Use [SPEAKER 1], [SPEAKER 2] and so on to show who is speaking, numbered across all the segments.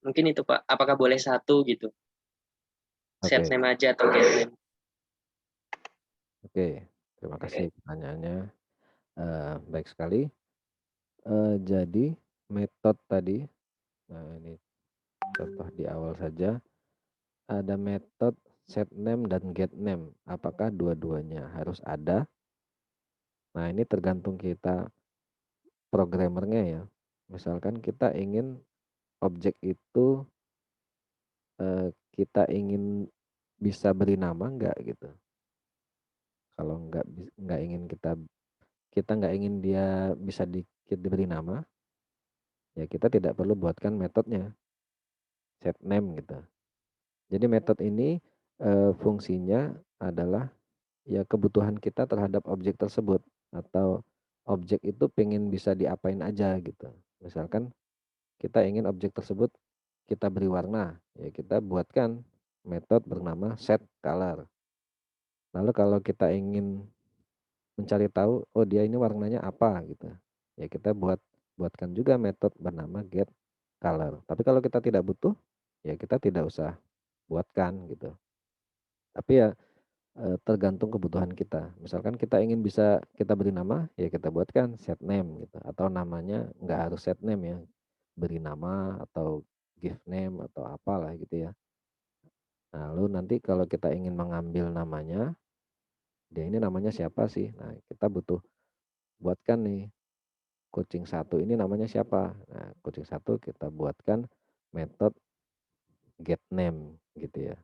[SPEAKER 1] Mungkin itu, Pak. Apakah boleh satu gitu? Set
[SPEAKER 2] Oke,
[SPEAKER 1] name aja atau get name?
[SPEAKER 2] oke. Terima kasih
[SPEAKER 1] Oke.
[SPEAKER 2] pertanyaannya. Baik sekali. Jadi metode tadi, nah ini contoh di awal saja, ada metode set name dan get name. Apakah dua-duanya harus ada? Nah, ini tergantung kita programmernya ya. Misalkan kita ingin objek itu, kita ingin bisa beri nama enggak gitu. Kalau nggak ingin kita nggak ingin dia bisa diberi nama, ya kita tidak perlu buatkan metodenya, set name gitu. Jadi metode ini, fungsinya adalah ya kebutuhan kita terhadap objek tersebut, atau objek itu pengen bisa diapain aja gitu. Misalkan kita ingin objek tersebut kita beri warna, ya kita buatkan metode bernama set color. Lalu kalau kita ingin mencari tahu, oh dia ini warnanya apa gitu, ya kita buatkan juga metode bernama get color. Tapi kalau kita tidak butuh, ya kita tidak usah buatkan gitu. Tapi ya, tergantung kebutuhan kita. Misalkan kita ingin bisa kita beri nama, ya kita buatkan set name gitu, atau namanya nggak harus set name ya, beri nama atau give name atau apalah gitu ya. Nah, lalu nanti kalau kita ingin mengambil namanya, dia ini namanya siapa sih? Nah, kita butuh buatkan nih, kucing satu ini namanya siapa? Nah, kucing satu kita buatkan metode get name gitu ya.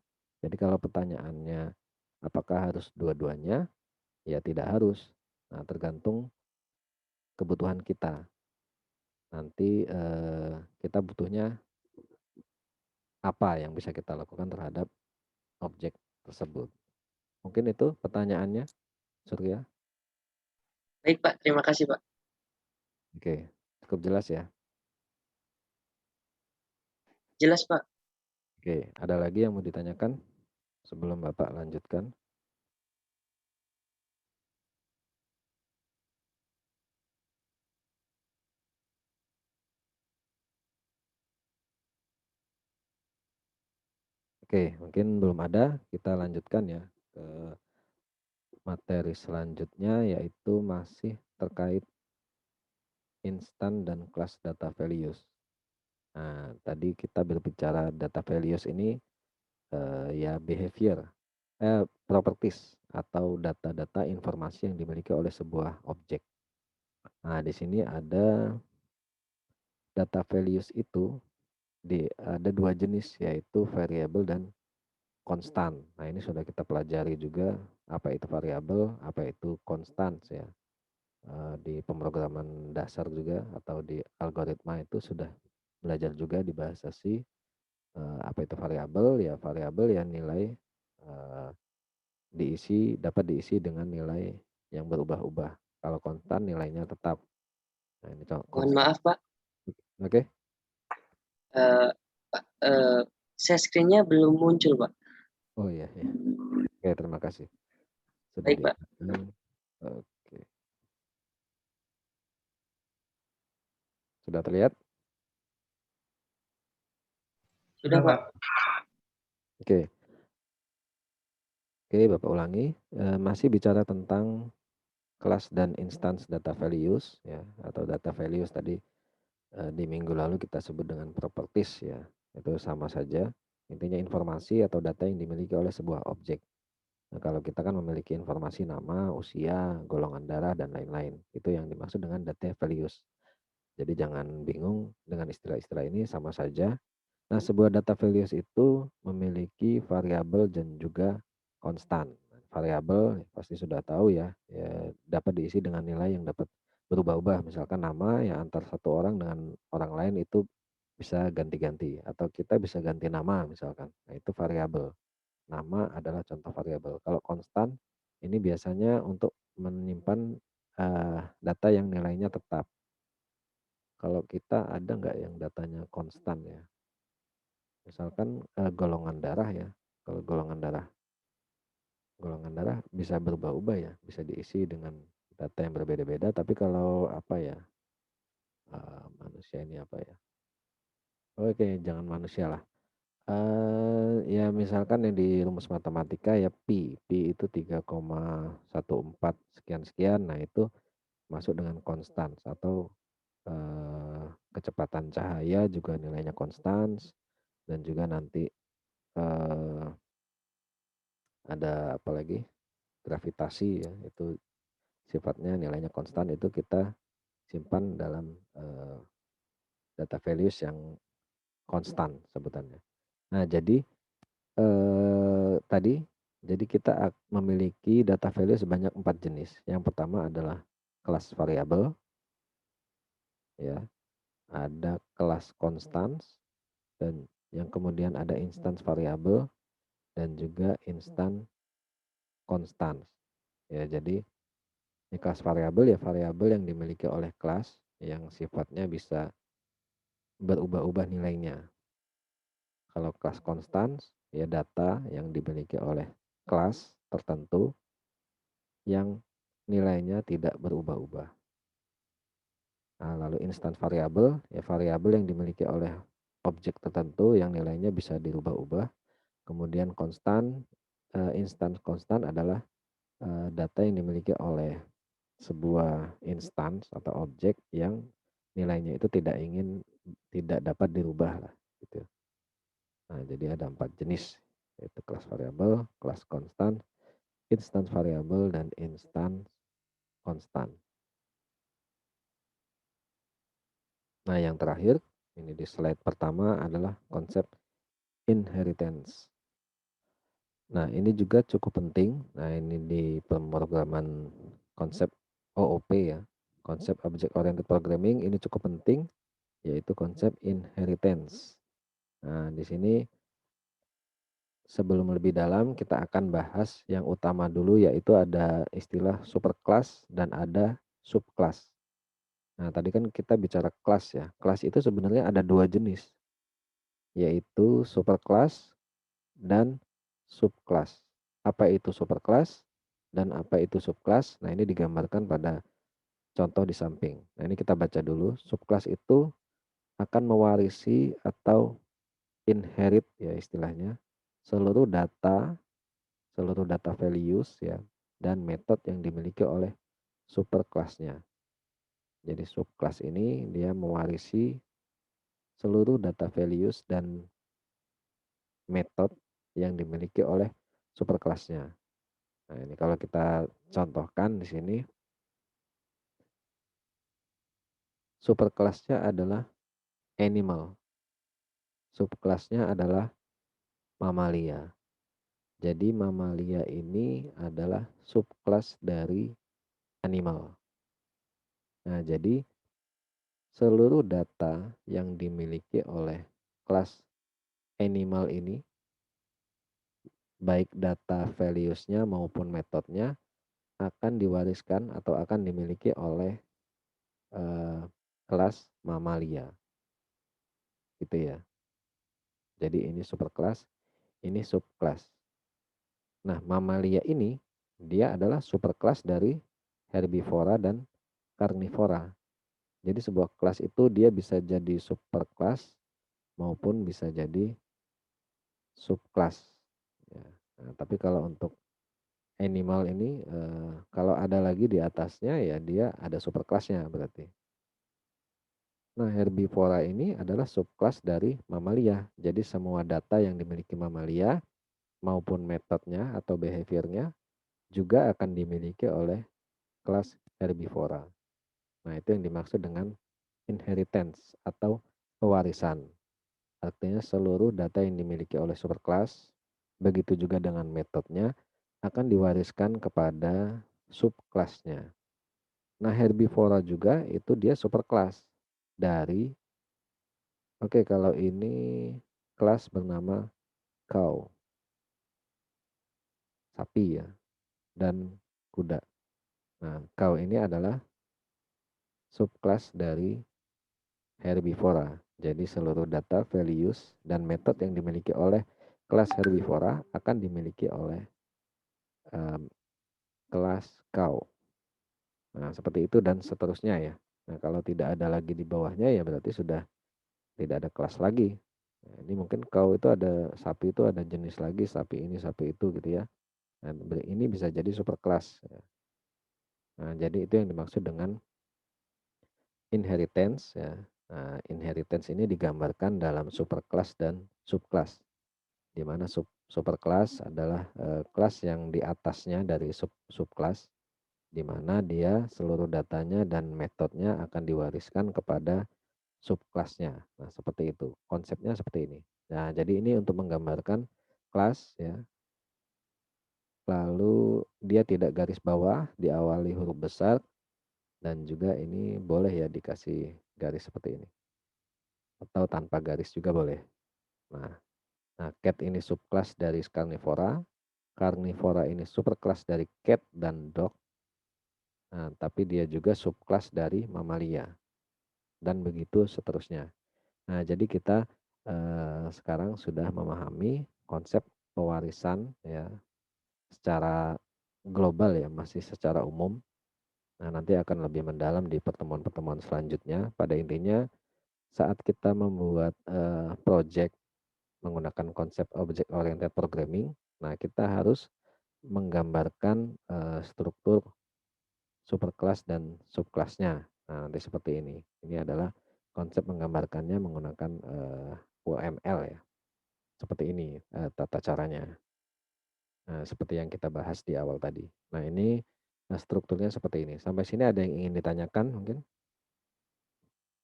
[SPEAKER 2] Jadi kalau pertanyaannya apakah harus dua-duanya? Ya tidak harus. Nah, tergantung kebutuhan kita. Nanti, kita butuhnya apa yang bisa kita lakukan terhadap objek tersebut. Mungkin itu pertanyaannya, Surya?
[SPEAKER 1] Baik, Pak. Terima kasih, Pak.
[SPEAKER 2] Oke, cukup jelas ya?
[SPEAKER 1] Jelas, Pak.
[SPEAKER 2] Oke, ada lagi yang mau ditanyakan sebelum Bapak lanjutkan? Oke, mungkin belum ada, kita lanjutkan ya ke materi selanjutnya, yaitu masih terkait instan dan kelas data values. Nah, tadi kita berbicara data values ini, ya behavior, properties atau data-data informasi yang dimiliki oleh sebuah objek. Nah, di sini ada data values itu ada 2 jenis, yaitu variabel dan konstan. Nah, ini sudah kita pelajari juga apa itu variabel, apa itu konstan ya. Di pemrograman dasar juga atau di algoritma itu sudah belajar juga di bahasa C, apa itu variabel, ya variabel ya nilai, eee, dapat diisi dengan nilai yang berubah-ubah. Kalau konstan nilainya tetap. Nah, ini
[SPEAKER 1] Mohon
[SPEAKER 2] konstan.
[SPEAKER 1] maaf, Pak.
[SPEAKER 2] Oke?
[SPEAKER 1] Pak, share screen-nya belum muncul, Pak.
[SPEAKER 2] Oh, iya iya. Oke, terima kasih sudah
[SPEAKER 1] Baik, Pak.
[SPEAKER 2] diingatkan. Oke, sudah terlihat?
[SPEAKER 1] Sudah, Pak.
[SPEAKER 2] Oke oke, Bapak ulangi, masih bicara tentang kelas dan instance data values ya, atau data values tadi, di minggu lalu kita sebut dengan properties ya, itu sama saja, intinya informasi atau data yang dimiliki oleh sebuah objek. Nah, kalau kita kan memiliki informasi nama, usia, golongan darah, dan lain-lain, itu yang dimaksud dengan data values. Jadi jangan bingung dengan istilah-istilah ini, sama saja. Nah, sebuah data values itu memiliki variabel dan juga konstan. Variabel pasti sudah tahu ya, ya dapat diisi dengan nilai yang dapat berubah-ubah. Misalkan nama ya antar satu orang dengan orang lain itu bisa ganti-ganti atau kita bisa ganti nama misalkan. Nah, itu variabel. Nama adalah contoh variabel. Kalau konstan ini biasanya untuk menyimpan data yang nilainya tetap. Kalau kita ada nggak yang datanya konstan ya? Misalkan, golongan darah ya, kalau golongan darah bisa berubah-ubah ya, bisa diisi dengan data yang berbeda-beda, tapi kalau apa ya, manusia ini apa ya, Oke, jangan manusia lah. Ya misalkan yang di rumus matematika ya pi itu 3,14 sekian-sekian, nah itu masuk dengan konstan atau, kecepatan cahaya juga nilainya konstan dan juga nanti, eee, ada apalagi gravitasi ya, itu sifatnya nilainya konstan, itu kita simpan dalam, data values yang konstan sebutannya. Nah jadi, tadi, jadi kita memiliki data value sebanyak 4 jenis. Yang pertama adalah kelas variabel, ya, ada kelas constants, dan yang kemudian ada instance variabel dan juga instant constants. Ya, jadi ini kelas variabel ya variabel yang dimiliki oleh kelas yang sifatnya bisa berubah-ubah nilainya. Kalau kelas constants ya data yang dimiliki oleh kelas tertentu yang nilainya tidak berubah-ubah. Nah, lalu instant variabel ya variabel yang dimiliki oleh objek tertentu yang nilainya bisa dirubah-ubah. Kemudian konstan, instant konstan adalah, data yang dimiliki oleh sebuah instance atau objek yang nilainya itu tidak dapat dirubah lah gitu. Nah, jadi ada 4 jenis, yaitu kelas variabel, kelas konstan, instant variabel, dan instant konstan. Nah, yang terakhir ini di slide pertama adalah konsep inheritance. Nah, ini juga cukup penting. Nah, ini di pemrograman konsep OOP ya, konsep Object Oriented Programming ini cukup penting, yaitu konsep inheritance. Nah, di sini sebelum lebih dalam kita akan bahas yang utama dulu, yaitu ada istilah superclass dan ada subclass. Nah, tadi kan kita bicara kelas ya. Kelas itu sebenarnya ada 2 jenis, yaitu superclass dan subclass. Apa itu superclass dan apa itu subclass? Nah, ini digambarkan pada contoh di samping. Nah, ini kita baca dulu. Subclass itu akan mewarisi atau inherit ya istilahnya seluruh data values ya dan metode yang dimiliki oleh superclassnya. Jadi subclass ini dia mewarisi seluruh data values dan metode yang dimiliki oleh superclassnya. Nah, ini kalau kita contohkan di sini, superclassnya adalah animal, subclassnya adalah mamalia. Jadi mamalia ini adalah subclass dari animal. Nah, jadi seluruh data yang dimiliki oleh kelas animal ini, baik data values-nya maupun metodenya, akan diwariskan atau akan dimiliki oleh kelas mamalia, gitu ya. Jadi ini superclass, ini subclass. Nah, mamalia ini dia adalah superclass dari herbivora dan karnivora. Jadi sebuah kelas itu dia bisa jadi superclass maupun bisa jadi subclass. Ya. Nah, tapi kalau untuk animal ini kalau ada lagi di atasnya ya dia ada superclassnya berarti. Nah, herbivora ini adalah subclass dari mamalia. Jadi semua data yang dimiliki mamalia maupun metodenya atau behaviornya juga akan dimiliki oleh kelas herbivora. Nah, itu yang dimaksud dengan inheritance atau pewarisan. Artinya seluruh data yang dimiliki oleh superclass, begitu juga dengan metodenya, akan diwariskan kepada subclassnya. Nah, herbivora juga itu dia superclass dari, oke kalau ini kelas bernama cow, sapi ya, dan kuda. Nah, cow ini adalah subclass dari herbivora. Jadi seluruh data, values, dan metode yang dimiliki oleh kelas herbivora akan dimiliki oleh um, kelas cow. Nah, seperti itu dan seterusnya ya. Nah, kalau tidak ada lagi di bawahnya ya berarti sudah tidak ada kelas lagi. Nah, ini mungkin kau itu ada sapi itu ada jenis lagi, sapi ini, sapi itu gitu ya. Nah, ini bisa jadi super kelas. Ya. Nah, jadi itu yang dimaksud dengan inheritance ya. Nah, inheritance ini digambarkan dalam superclass dan subclass. Di mana superclass adalah kelas yang di atasnya dari subclass, di mana dia seluruh datanya dan metodenya akan diwariskan kepada subclassnya. Nah, seperti itu. Konsepnya seperti ini. Nah, jadi ini untuk menggambarkan kelas ya. Lalu dia tidak garis bawah, diawali huruf besar dan juga ini boleh ya dikasih garis seperti ini. Atau tanpa garis juga boleh. Nah, cat ini subclass dari carnivora. Carnivora ini superclass dari cat dan dog. Nah, tapi dia juga subclass dari mamalia dan begitu seterusnya. Nah, jadi kita sekarang sudah memahami konsep pewarisan ya secara global ya, masih secara umum. Nah, nanti akan lebih mendalam di pertemuan-pertemuan selanjutnya. Pada intinya saat kita membuat project menggunakan konsep object oriented programming, nah kita harus menggambarkan struktur superclass dan subclassnya. Nah, nanti seperti ini. Ini adalah konsep menggambarkannya menggunakan UML ya. Seperti ini tata caranya. Nah, seperti yang kita bahas di awal tadi. Nah, ini strukturnya seperti ini. Sampai sini ada yang ingin ditanyakan mungkin?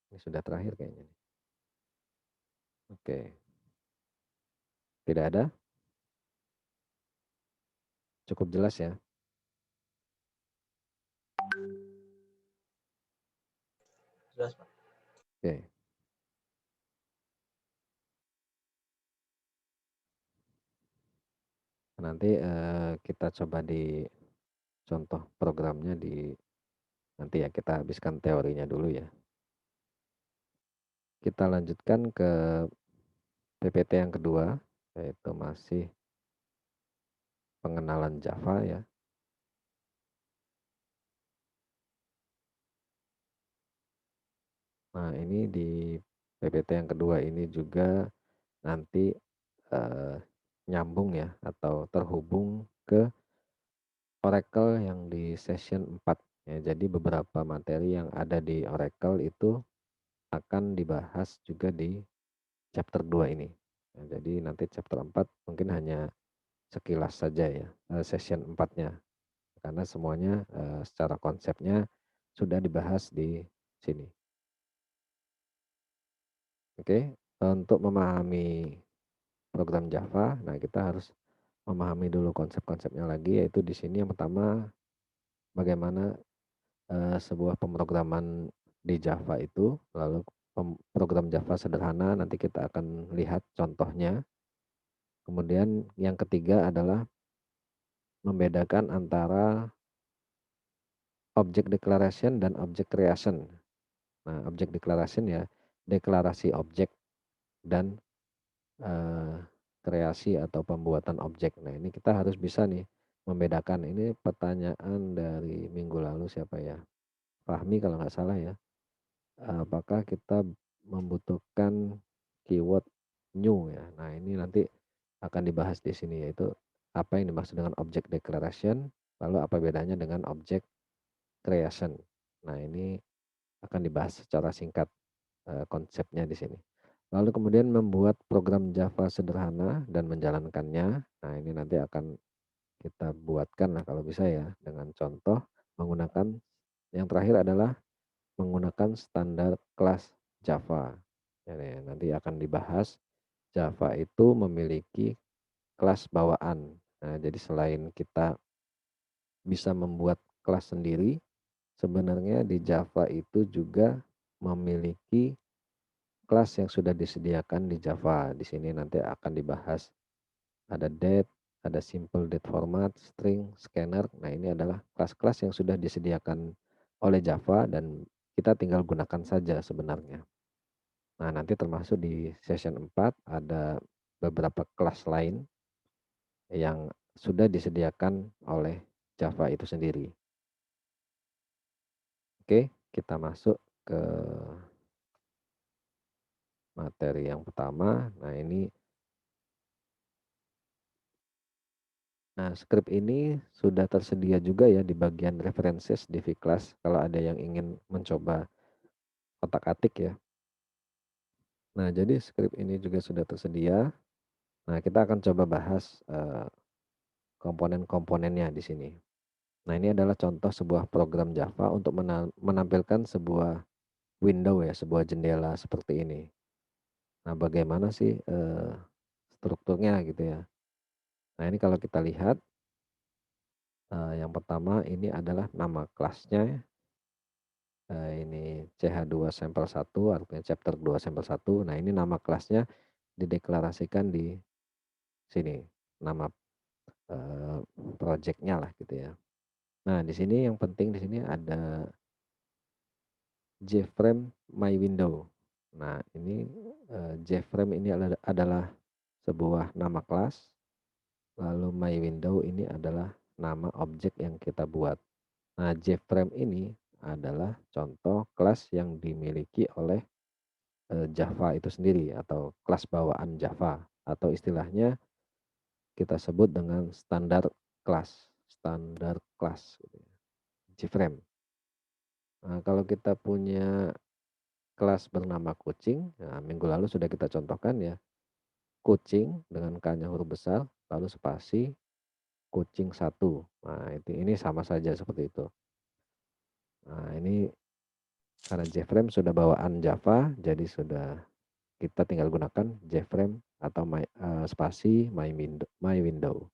[SPEAKER 2] Ini sudah terakhir kayaknya. Oke. Tidak ada? Cukup jelas ya?
[SPEAKER 3] Jelas, Pak.
[SPEAKER 2] Oke. Nanti kita coba di contoh programnya nanti ya kita habiskan teorinya dulu ya. Kita lanjutkan ke PPT yang kedua, yaitu masih pengenalan Java ya. Nah, ini di PPT yang kedua ini juga nanti nyambung ya atau terhubung ke Oracle yang di session 4. Ya, jadi beberapa materi yang ada di Oracle itu akan dibahas juga di chapter 2 ini. Nah, jadi nanti chapter 4 mungkin hanya sekilas saja ya, session 4-nya. Karena semuanya secara konsepnya sudah dibahas di sini. Oke, untuk memahami program Java, nah kita harus memahami dulu konsep-konsepnya lagi, yaitu di sini yang pertama bagaimana sebuah pemrograman di Java itu, lalu program Java sederhana nanti kita akan lihat contohnya. Kemudian yang ketiga adalah membedakan antara object declaration dan object creation. Nah, object declaration ya deklarasi objek dan kreasi atau pembuatan objek. Nah, ini kita harus bisa nih membedakan. Ini pertanyaan dari minggu lalu siapa ya? Fahmi kalau nggak salah ya. Apakah kita membutuhkan keyword new ya? Nah, ini nanti akan dibahas di sini yaitu apa yang dimaksud dengan object declaration, lalu apa bedanya dengan object creation. Nah, ini akan dibahas secara singkat konsepnya di sini. Lalu kemudian membuat program Java sederhana dan menjalankannya. Nah, ini nanti akan kita buatkan lah kalau bisa ya dengan contoh menggunakan yang terakhir adalah menggunakan standar kelas Java. Jadi, nanti akan dibahas Java itu memiliki kelas bawaan. Nah, jadi selain kita bisa membuat kelas sendiri, sebenarnya di Java itu juga memiliki kelas yang sudah disediakan di Java. Di sini nanti akan dibahas ada date, ada simple date format, string, scanner. Nah, ini adalah kelas-kelas yang sudah disediakan oleh Java dan kita tinggal gunakan saja sebenarnya. Nah, nanti termasuk di session 4 ada beberapa kelas lain yang sudah disediakan oleh Java itu sendiri. Oke, kita masuk ke materi yang pertama. Nah, script ini sudah tersedia juga ya di bagian references di V-Class kalau ada yang ingin mencoba otak-atik ya. Nah, jadi script ini juga sudah tersedia. Nah, kita akan coba bahas komponen-komponennya di sini. Nah, ini adalah contoh sebuah program Java untuk menampilkan sebuah window ya, sebuah jendela seperti ini. Nah, bagaimana sih strukturnya gitu ya. Nah, ini kalau kita lihat, yang pertama ini adalah nama kelasnya. Ini CH2 sampel 1, artinya chapter 2 sampel 1. Nah, ini nama kelasnya dideklarasikan di sini, nama projectnya lah gitu ya. Nah, di sini yang penting di sini ada JFrame My Window. Nah, ini JFrame ini adalah sebuah nama kelas, lalu My Window ini adalah nama objek yang kita buat. Nah, JFrame ini adalah contoh kelas yang dimiliki oleh Java itu sendiri atau kelas bawaan Java, atau istilahnya kita sebut dengan standar kelas gitu ya, JFrame. Nah, kalau kita punya kelas bernama kucing, nah minggu lalu sudah kita contohkan ya, kucing dengan K-nya huruf besar, lalu spasi kucing 1. Nah, ini sama saja seperti itu. Nah, ini karena JFrame sudah bawaan Java, jadi sudah kita tinggal gunakan JFrame atau spasi my window.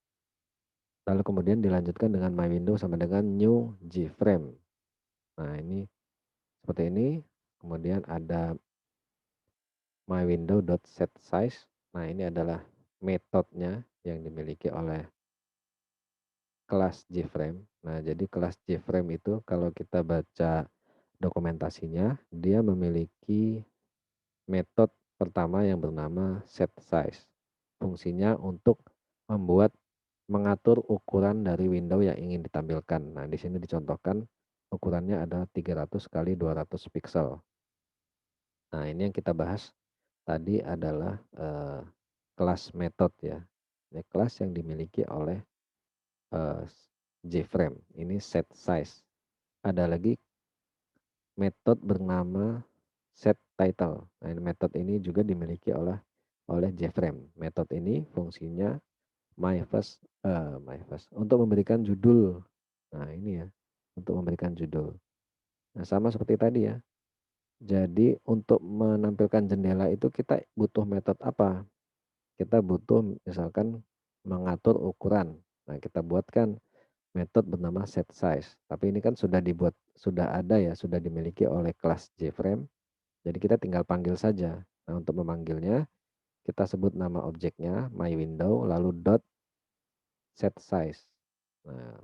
[SPEAKER 2] Lalu kemudian dilanjutkan dengan my window sama dengan new JFrame. Nah, ini seperti ini. Kemudian ada my window.setSize. Nah, ini adalah metodenya yang dimiliki oleh kelas JFrame. Nah, jadi kelas JFrame itu kalau kita baca dokumentasinya, dia memiliki metode pertama yang bernama setSize. Fungsinya untuk mengatur ukuran dari window yang ingin ditampilkan. Nah, di sini dicontohkan ukurannya ada 300 kali 200 pixel. Nah, ini yang kita bahas tadi adalah kelas method ya. Ini kelas yang dimiliki oleh JFrame. Ini set size. Ada lagi metode bernama set title. Nah, ini metode ini juga dimiliki oleh JFrame. Metode ini fungsinya my first untuk memberikan judul. Nah, ini ya, untuk memberikan judul. Nah, sama seperti tadi ya. Jadi untuk menampilkan jendela itu kita butuh metode apa? Kita butuh misalkan mengatur ukuran. Nah, kita buatkan metode bernama setSize. Tapi ini kan sudah ada ya, sudah dimiliki oleh kelas JFrame. Jadi kita tinggal panggil saja. Nah, untuk memanggilnya kita sebut nama objeknya my window lalu dot setSize. Nah,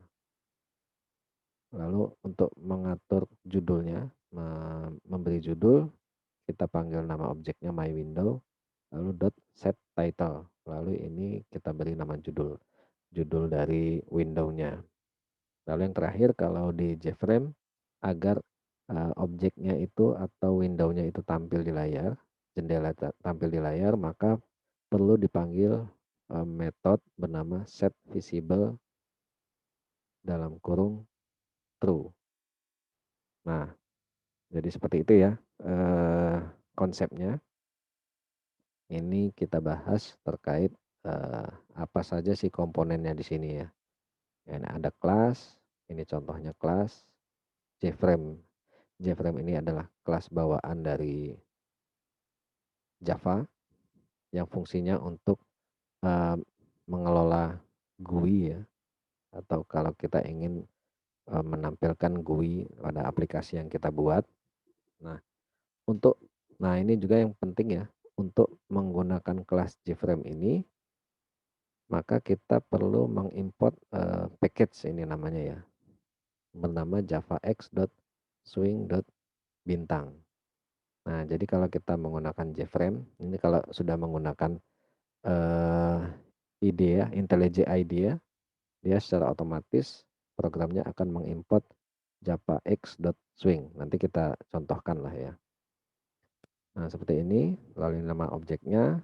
[SPEAKER 2] lalu untuk mengatur judulnya, memberi judul, kita panggil nama objeknya my window lalu dot set title. Lalu ini kita beri nama judul dari window-nya. Lalu yang terakhir kalau di JFrame agar objeknya itu atau window-nya itu tampil di layar, jendela tampil di layar, maka perlu dipanggil metode bernama set visible dalam kurung true. Nah, jadi seperti itu ya konsepnya. Ini kita bahas terkait apa saja sih komponennya di sini ya. Ini ada kelas, ini contohnya kelas JFrame. JFrame ini adalah kelas bawaan dari Java yang fungsinya untuk mengelola GUI ya, atau kalau kita ingin menampilkan GUI pada aplikasi yang kita buat. Nah, ini juga yang penting ya, untuk menggunakan kelas JFrame ini, maka kita perlu mengimport package ini namanya ya, bernama javax.swing.bintang. Nah, jadi kalau kita menggunakan JFrame, ini kalau sudah menggunakan IDE ya, IntelliJ IDE, dia secara otomatis programnya akan mengimport javax.swing. Nanti kita contohkan lah ya. Nah, seperti ini, lalu nama objeknya,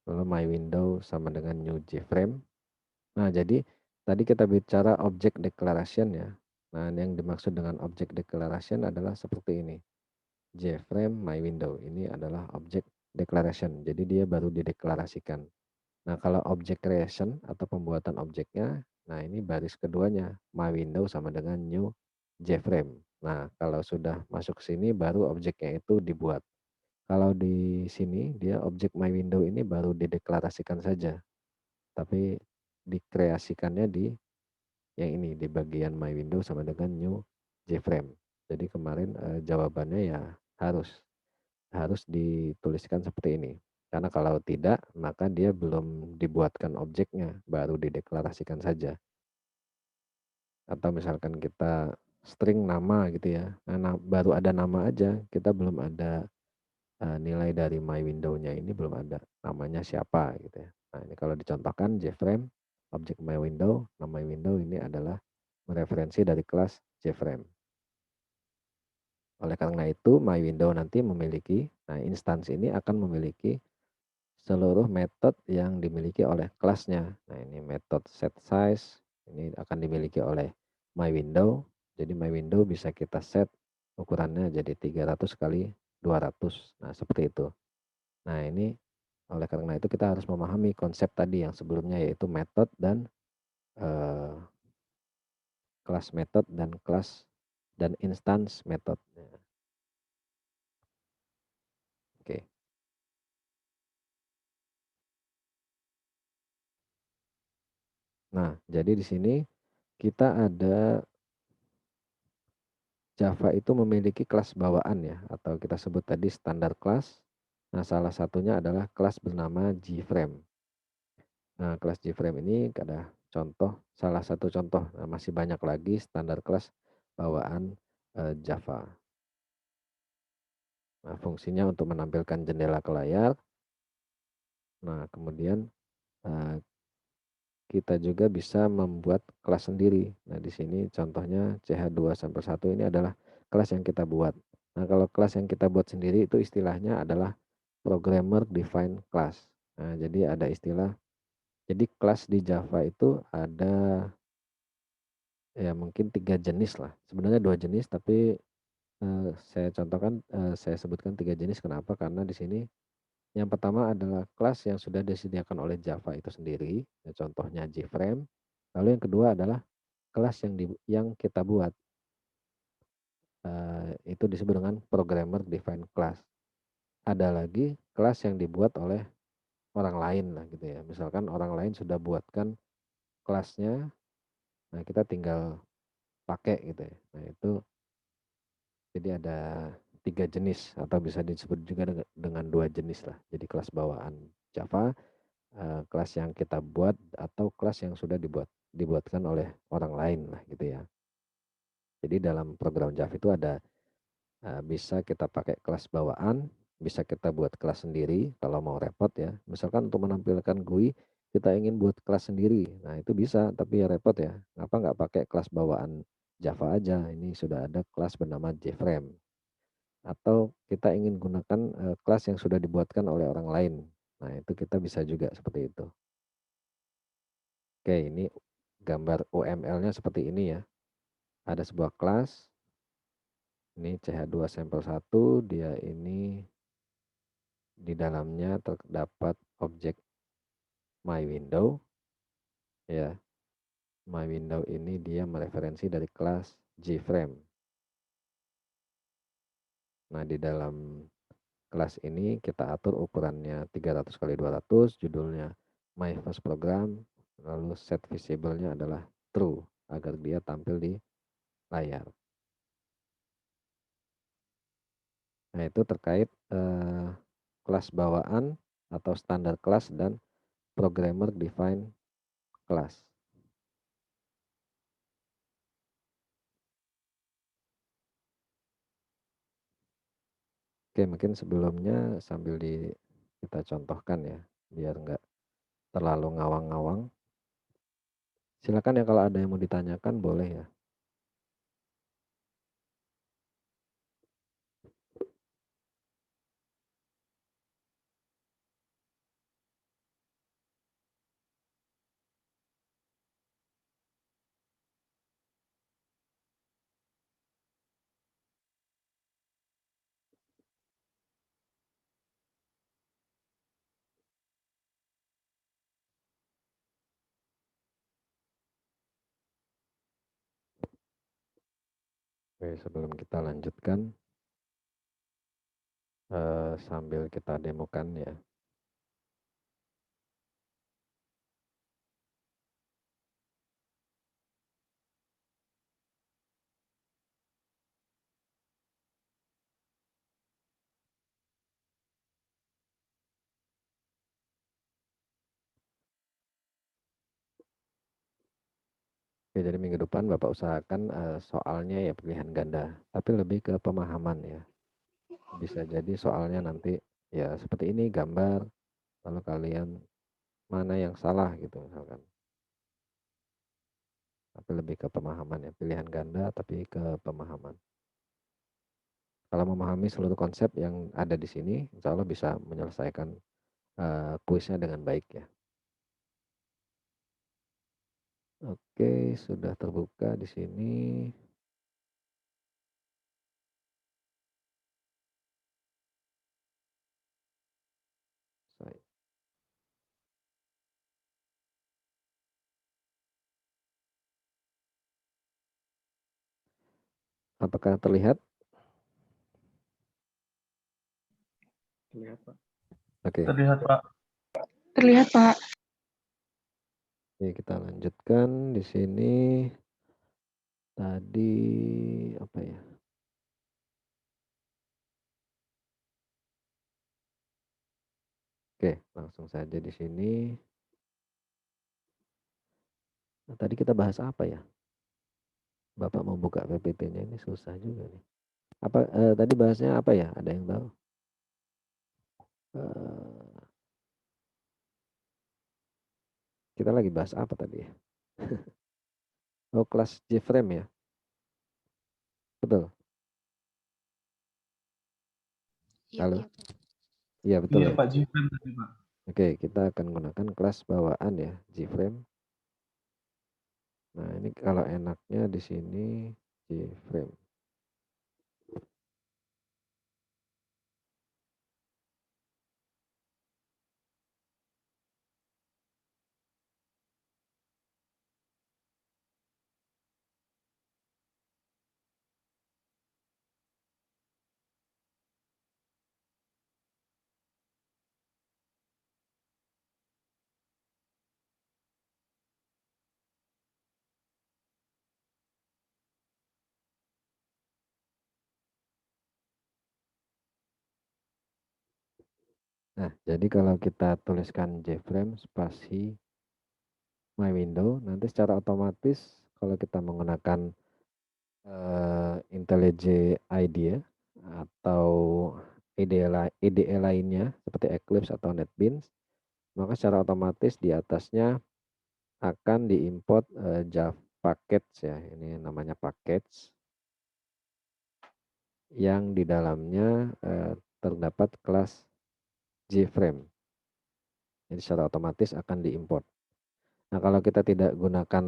[SPEAKER 2] lalu my window sama dengan new JFrame. Nah, jadi tadi kita bicara object declaration ya. Nah, yang dimaksud dengan object declaration adalah seperti ini. JFrame my window ini adalah object declaration. Jadi dia baru dideklarasikan. Nah, kalau object creation atau pembuatan objeknya, nah ini baris keduanya, my window sama dengan new JFrame. Nah, kalau sudah masuk ke sini baru objeknya itu dibuat. Kalau di sini dia objek my window ini baru dideklarasikan saja. Tapi dikreasikannya di yang ini di bagian my window sama dengan new JFrame. Jadi kemarin jawabannya ya harus dituliskan seperti ini. Karena kalau tidak, maka dia belum dibuatkan objeknya, baru dideklarasikan saja. Atau misalkan kita string nama gitu ya. Nah, baru ada nama aja, kita belum ada nilai dari my window-nya ini belum ada namanya siapa gitu ya. Nah, ini kalau dicontohkan JFrame objek my window, nama my window ini adalah mereferensi dari kelas JFrame. Oleh karena itu, my window nanti memiliki, nah instance ini akan memiliki seluruh metode yang dimiliki oleh kelasnya. Nah, ini metode set size, ini akan dimiliki oleh my window. Jadi my window bisa kita set ukurannya jadi 300 kali 200. Nah, seperti itu. Nah, ini oleh karena itu kita harus memahami konsep tadi yang sebelumnya yaitu metode dan kelas metode dan kelas dan instance metode. Oke. Nah, jadi di sini kita ada Java itu memiliki kelas bawaan ya, atau kita sebut tadi standar kelas. Nah, salah satunya adalah kelas bernama JFrame. Nah, kelas JFrame ini ada contoh, salah satu contoh. Nah, masih banyak lagi standar kelas bawaan Java. Nah, fungsinya untuk menampilkan jendela ke layar. Nah, kemudian kita juga bisa membuat kelas sendiri. Nah, di sini contohnya CH2 sampai 1 ini adalah kelas yang kita buat. Nah, kalau kelas yang kita buat sendiri itu istilahnya adalah programmer define class. Nah, jadi ada istilah, jadi kelas di Java itu ada ya mungkin 3 jenis lah. Sebenarnya 2 jenis, tapi saya contohkan, saya sebutkan 3 jenis. Kenapa? Karena di sini yang pertama adalah kelas yang sudah disediakan oleh Java itu sendiri, ya contohnya JFrame. Lalu yang kedua adalah kelas yang kita buat, itu disebut dengan programmer define class. Ada lagi kelas yang dibuat oleh orang lain lah gitu ya. Misalkan orang lain sudah buatkan kelasnya, nah kita tinggal pakai gitu ya. Nah itu jadi ada 3 jenis atau bisa disebut juga dengan 2 jenis lah. Jadi kelas bawaan Java, kelas yang kita buat atau kelas yang sudah dibuatkan oleh orang lain lah gitu ya. Jadi dalam program Java itu ada bisa kita pakai kelas bawaan, bisa kita buat kelas sendiri kalau mau repot ya. Misalkan untuk menampilkan GUI kita ingin buat kelas sendiri. Nah, itu bisa, tapi ya repot ya. Kenapa nggak pakai kelas bawaan Java aja? Ini sudah ada kelas bernama JFrame. Atau kita ingin gunakan kelas yang sudah dibuatkan oleh orang lain. Nah, itu kita bisa juga seperti itu. Oke, ini gambar UML-nya seperti ini ya. Ada sebuah kelas, ini CH2 sampel 1, dia ini di dalamnya terdapat objek my window ya. My window ini dia mereferensi dari kelas JFrame. Nah, di dalam kelas ini kita atur ukurannya 300 kali 200, judulnya my first program, lalu set visible-nya adalah true agar dia tampil di layar. Nah, itu terkait kelas bawaan atau standar kelas dan programmer define class. Oke, mungkin sebelumnya sambil kita contohkan ya, biar nggak terlalu ngawang-ngawang. Silakan ya kalau ada yang mau ditanyakan boleh ya. Oke, sebelum kita lanjutkan, sambil kita demokan ya. Oke, jadi minggu depan Bapak usahakan soalnya ya pilihan ganda, tapi lebih ke pemahaman ya. Bisa jadi soalnya nanti ya seperti ini gambar, lalu kalian mana yang salah gitu misalkan. Tapi lebih ke pemahaman ya, pilihan ganda tapi ke pemahaman. Kalau memahami seluruh konsep yang ada di sini, insya Allah bisa menyelesaikan kuisnya dengan baik ya. Oke, sudah terbuka di sini. Saya- Apakah terlihat?
[SPEAKER 1] Terlihat, Pak.
[SPEAKER 2] Oke,
[SPEAKER 3] Terlihat, Pak.
[SPEAKER 4] Terlihat, Pak.
[SPEAKER 2] oke, kita lanjutkan di sini. Tadi apa ya? Oke, langsung saja di sini. Nah, tadi kita bahas apa ya? Bapak mau buka PPT-nya ini susah juga nih. Apa tadi bahasnya apa ya? Ada yang tahu? Eh, kita lagi bahas apa tadi ya? Oh, kelas J-frame ya? Betul.
[SPEAKER 4] Iya,
[SPEAKER 2] Halo?
[SPEAKER 4] iya, Pak.
[SPEAKER 2] Iya, betul
[SPEAKER 3] Iya,
[SPEAKER 2] ya.
[SPEAKER 3] Pak Jifren tadi, Pak.
[SPEAKER 2] Oke, kita akan gunakan kelas bawaan ya, J-frame. Nah, ini kalau enaknya di sini J-frame. Nah, jadi kalau kita tuliskan J-frame spasi My Window, nanti secara otomatis kalau kita menggunakan IntelliJ IDEA atau IDE lainnya seperti Eclipse atau NetBeans, maka secara otomatis di atasnya akan diimport Java package ya, ini namanya package yang di dalamnya terdapat kelas JFrame. Jadi secara otomatis akan diimport. Nah, kalau kita tidak gunakan,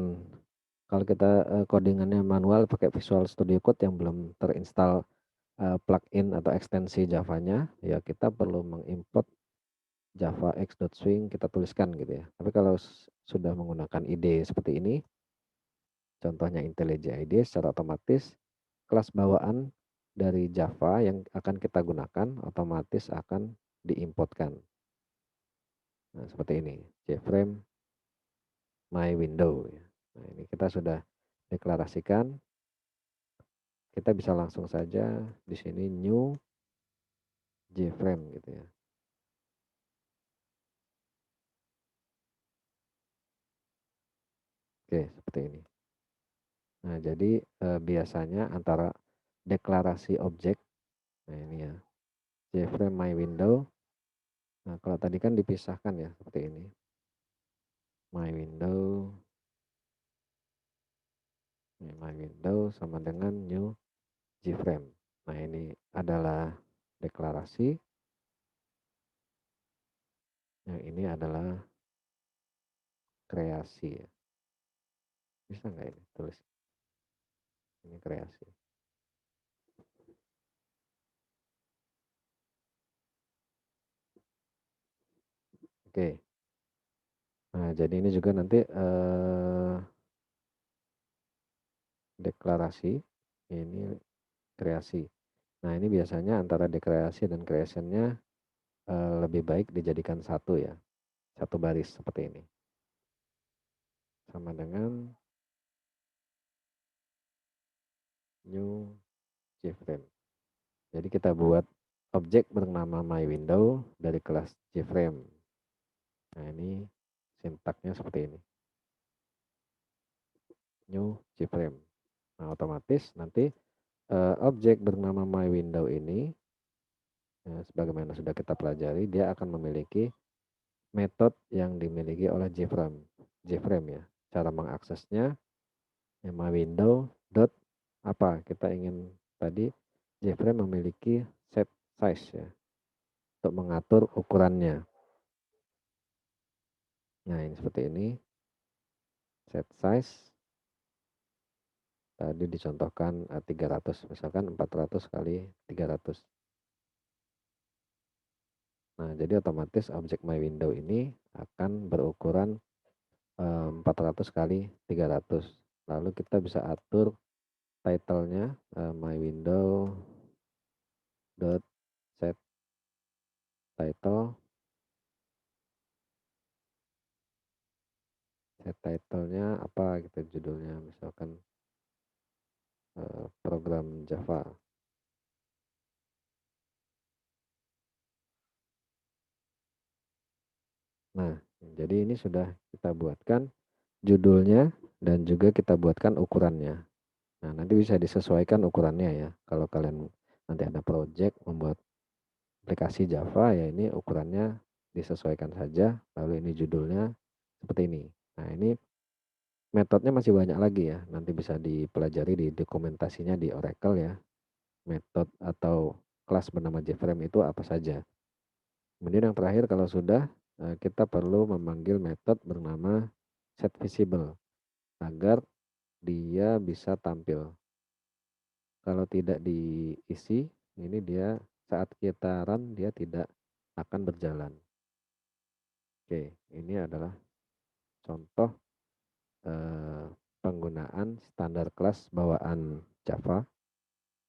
[SPEAKER 2] kalau kita codingannya manual pakai Visual Studio Code yang belum terinstall plugin atau ekstensi Java-nya, ya kita perlu mengimport Java x.swing kita tuliskan gitu ya. Tapi kalau sudah menggunakan IDE seperti ini, contohnya IntelliJ IDE, secara otomatis kelas bawaan dari Java yang akan kita gunakan otomatis akan diimportkan. Nah, seperti ini, JFrame My Window. Nah, ini kita sudah deklarasikan. Kita bisa langsung saja di sini new JFrame gitu ya. Oke, seperti ini. Nah, jadi biasanya antara deklarasi objek, nah ini ya, JFrame My Window. Nah, kalau tadi kan dipisahkan ya, seperti ini. My Window, My Window sama dengan new JFrame. Nah, ini adalah deklarasi. Yang ini adalah kreasi ya. Bisa nggak ini tulis? Ini kreasi. Oke. Nah, jadi ini juga nanti deklarasi Ini kreasi. Nah, ini biasanya antara deklarasi dan creation-nya lebih baik dijadikan satu ya. Satu baris seperti ini. Sama dengan new JFrame. Jadi kita buat objek bernama myWindow dari kelas JFrame. Nah, ini sintaknya seperti ini. New JFrame. Nah, otomatis nanti objek bernama myWindow ini sebagaimana sudah kita pelajari, dia akan memiliki metode yang dimiliki oleh JFrame ya. Cara mengaksesnya myWindow dot apa kita ingin tadi JFrame memiliki set size ya untuk mengatur ukurannya. Nah, ini seperti ini. Set size tadi dicontohkan 300, misalkan 400 kali 300. Nah, jadi otomatis objek myWindow ini akan berukuran 400 kali 300. Lalu kita bisa atur title-nya myWindow dot set title. Set title-nya apa gitu judulnya, misalkan program Java. Nah, jadi ini sudah kita buatkan judulnya dan juga kita buatkan ukurannya. Nah, nanti bisa disesuaikan ukurannya ya. Kalau kalian nanti ada project membuat aplikasi Java ya, ini ukurannya disesuaikan saja. Lalu ini judulnya seperti ini. Nah, ini metodenya masih banyak lagi ya. Nanti bisa dipelajari di dokumentasinya di Oracle ya. Metode atau kelas bernama JFrame itu apa saja. Kemudian yang terakhir kalau sudah kita perlu memanggil metode bernama setVisible agar dia bisa tampil. Kalau tidak diisi, ini dia saat kita run dia tidak akan berjalan. Oke, ini adalah contoh penggunaan standar kelas bawaan Java.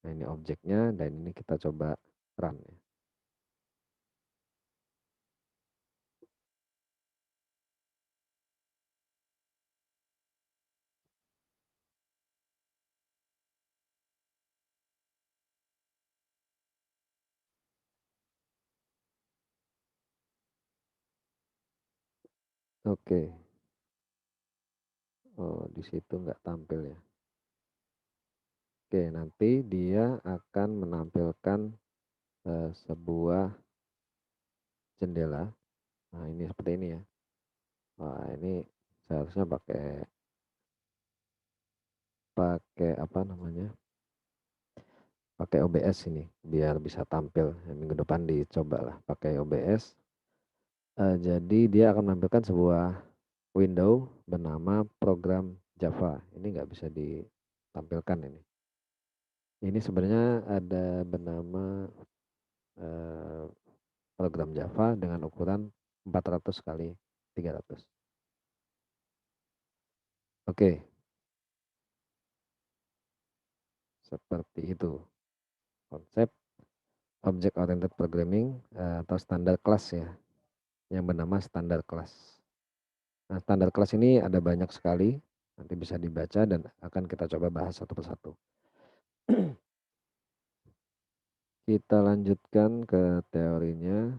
[SPEAKER 2] Nah, ini objeknya dan ini kita coba run ya. Oke. Oh, di situ nggak tampil ya. Oke, nanti dia akan menampilkan sebuah jendela. Nah, ini seperti ini ya. Wah, ini seharusnya pakai apa namanya? Pakai OBS ini biar bisa tampil. Minggu depan dicoba lah pakai OBS. Jadi dia akan menampilkan sebuah window bernama program Java. Ini nggak bisa ditampilkan ini. Ini sebenarnya ada bernama program Java dengan ukuran 400 kali 300. Oke. Seperti itu. Konsep Object Oriented Programming atau standar kelas ya. Yang bernama standar kelas. Nah, standar kelas ini ada banyak sekali. Nanti bisa dibaca dan akan kita coba bahas satu persatu. Kita lanjutkan ke teorinya.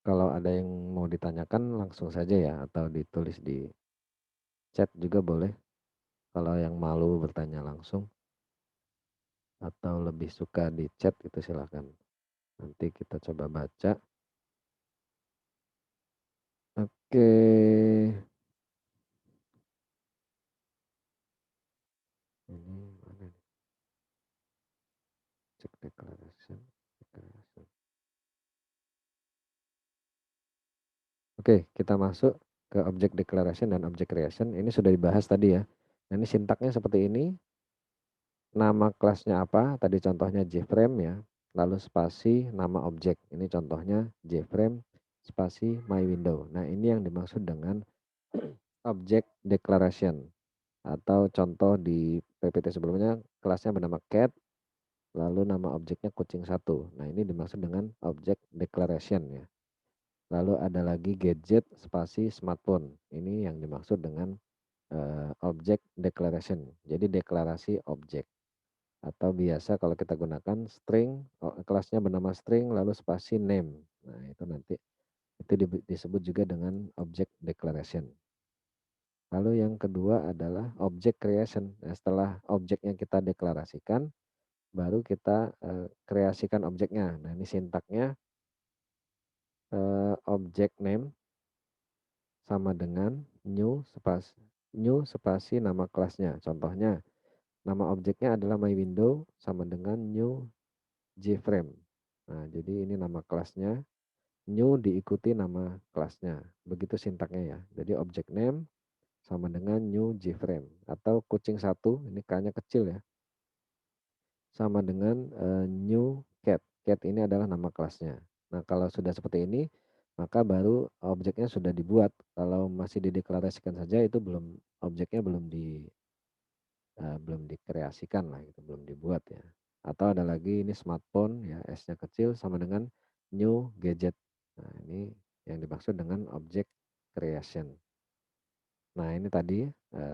[SPEAKER 2] Kalau ada yang mau ditanyakan langsung saja ya, atau ditulis di chat juga boleh. Kalau yang malu bertanya langsung atau lebih suka di chat itu silakan. Nanti kita coba baca. Oke. Ini mana nih? Cek declaration. Oke, kita masuk ke object declaration dan object creation. Ini sudah dibahas tadi ya. Nah, ini sintaknya seperti ini. nama kelasnya apa, tadi contohnya JFrame ya, lalu spasi nama objek, ini contohnya JFrame spasi my window. Nah ini yang dimaksud dengan object declaration, atau contoh di PPT sebelumnya kelasnya bernama cat, lalu nama objeknya kucing satu. Nah ini dimaksud dengan object declaration ya. Lalu ada lagi gadget spasi smartphone, ini yang dimaksud dengan object declaration, jadi deklarasi objek. Atau biasa kalau kita gunakan string, kelasnya bernama string lalu spasi name. Nah itu nanti itu disebut juga dengan object declaration. Lalu yang kedua adalah object creation. Nah, setelah objeknya kita deklarasikan, baru kita kreasikan objeknya. Nah ini sintaknya object name sama dengan new spasi nama kelasnya. Contohnya nama objeknya adalah my window sama dengan new JFrame. Nah, jadi ini nama kelasnya, new diikuti nama kelasnya. Begitu sintaknya ya. Jadi object name sama dengan new JFrame. Atau kucing satu, ini K-nya kecil ya. Sama dengan new cat. Cat ini adalah nama kelasnya. Nah, kalau sudah seperti ini, maka baru objeknya sudah dibuat. Kalau masih dideklarasikan saja, itu objeknya belum dikreasikan lah, gitu, belum dibuat ya. Atau ada lagi ini smartphone ya, S-nya kecil sama dengan new gadget. Nah, ini yang dimaksud dengan object creation. Nah, ini tadi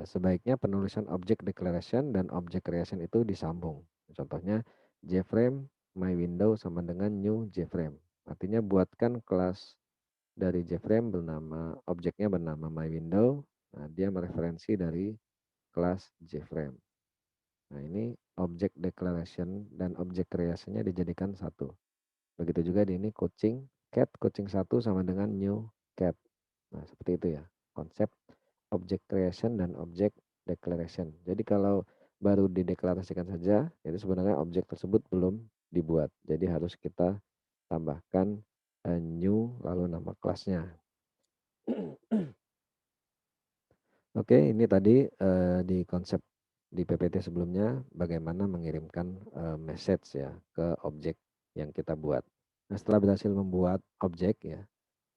[SPEAKER 2] sebaiknya penulisan object declaration dan object creation itu disambung. Contohnya JFrame my window sama dengan new JFrame. Artinya buatkan kelas dari JFrame objeknya bernama my window. Nah, dia mereferensi dari kelas JFrame. Nah, ini object declaration dan object creation-nya dijadikan satu. Begitu juga di ini kucing satu sama dengan new cat. Nah, seperti itu ya konsep object creation dan object declaration. Jadi kalau baru dideklarasikan saja, itu sebenarnya objek tersebut belum dibuat. Jadi harus kita tambahkan new lalu nama kelasnya. Oke, ini tadi di konsep di PPT sebelumnya bagaimana mengirimkan message ya ke objek yang kita buat. Nah, setelah berhasil membuat objek ya,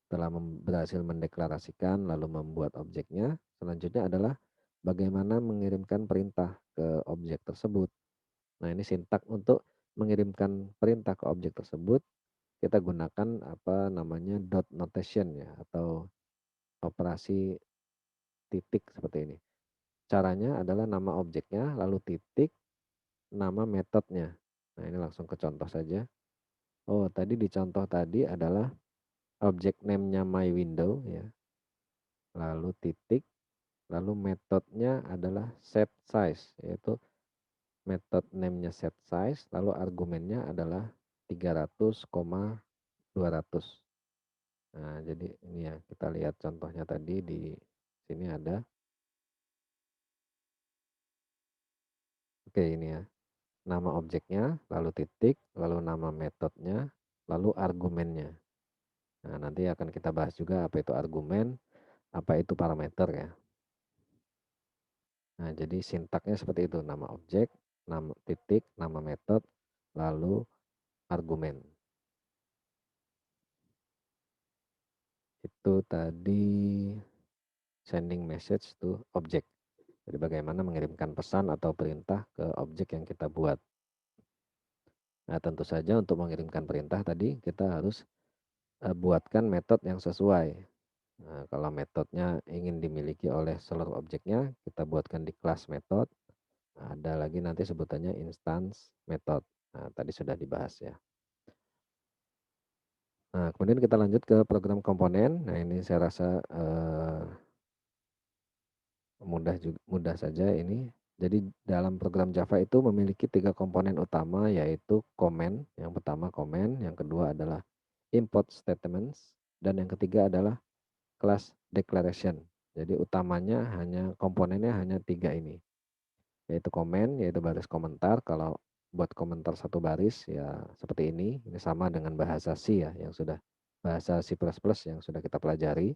[SPEAKER 2] setelah berhasil mendeklarasikan lalu membuat objeknya, selanjutnya adalah bagaimana mengirimkan perintah ke objek tersebut. Nah, ini sintak untuk mengirimkan perintah ke objek tersebut, kita gunakan apa namanya dot notation ya, atau operasi titik seperti ini. Caranya adalah nama objeknya, lalu titik, nama metodenya. Nah, ini langsung ke contoh saja. Oh, tadi di contoh tadi adalah objek name-nya my window ya. Lalu titik, lalu metodenya adalah set size, yaitu metode name-nya set size, lalu argumennya adalah 300,200. Nah, jadi ini ya, kita lihat contohnya tadi di sini ada. Oke, ini ya. Nama objeknya, lalu titik, lalu nama metodenya, lalu argumennya. Nah, nanti akan kita bahas juga apa itu argumen, apa itu parameter ya. Nah, jadi sintaknya seperti itu, nama objek, nama titik, nama metode, lalu argumen. Itu tadi sending message to object. Jadi bagaimana mengirimkan pesan atau perintah ke objek yang kita buat. Nah, tentu saja untuk mengirimkan perintah tadi kita harus buatkan metode yang sesuai. Nah, kalau metodenya ingin dimiliki oleh seluruh objeknya, kita buatkan di kelas method. Nah, ada lagi nanti sebutannya instance method. Nah, tadi sudah dibahas ya. Nah, kemudian kita lanjut ke program komponen. Nah, ini saya rasa mudah saja ini. Jadi dalam program Java itu memiliki 3 komponen utama, yaitu comment. Yang pertama comment, yang kedua adalah import statements, dan yang ketiga adalah class declaration. Jadi utamanya komponennya hanya 3 ini, yaitu comment, yaitu baris komentar. Kalau buat komentar satu baris ya seperti ini sama dengan bahasa C ya, bahasa C++ yang sudah kita pelajari,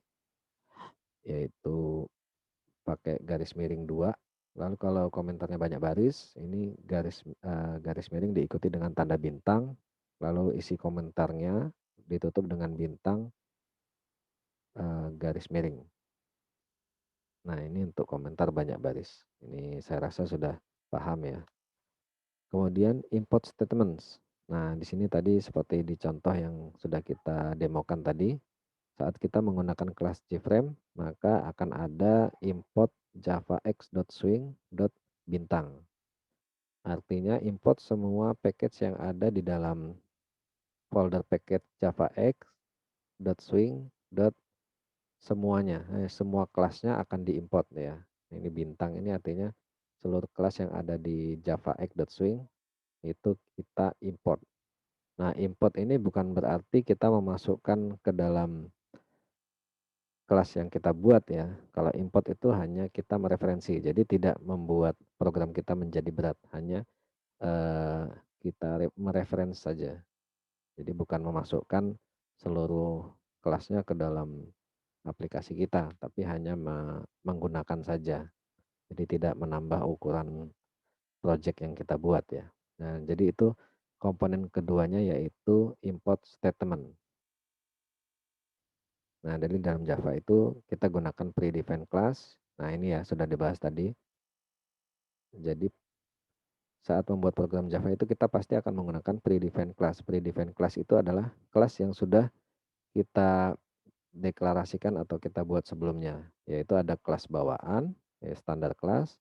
[SPEAKER 2] yaitu pakai garis miring 2. Lalu kalau komentarnya banyak baris, ini garis miring diikuti dengan tanda bintang, lalu isi komentarnya ditutup dengan bintang garis miring. Nah, ini untuk komentar banyak baris. Ini saya rasa sudah paham ya. Kemudian import statements. Nah, di sini tadi seperti di contoh yang sudah kita demokan tadi, saat kita menggunakan kelas JFrame, maka akan ada import javax.swing.bintang. Artinya import semua package yang ada di dalam folder package javax.swing. Semuanya, semua kelasnya akan diimport ya. Ini bintang ini artinya seluruh kelas yang ada di javax.swing itu kita import. Nah, import ini bukan berarti kita memasukkan ke dalam kelas yang kita buat ya. Kalau import itu hanya kita mereferensi, jadi tidak membuat program kita menjadi berat, hanya kita mereferensi saja. Jadi bukan memasukkan seluruh kelasnya ke dalam aplikasi kita, tapi hanya menggunakan saja. Jadi tidak menambah ukuran project yang kita buat ya. Nah, jadi itu komponen keduanya yaitu import statement. Nah, dari dalam Java itu kita gunakan predefined class. Nah, ini ya sudah dibahas tadi. Jadi saat membuat program Java itu kita pasti akan menggunakan predefined class. Predefined class itu adalah kelas yang sudah kita deklarasikan atau kita buat sebelumnya. Yaitu ada kelas bawaan, ya standar kelas.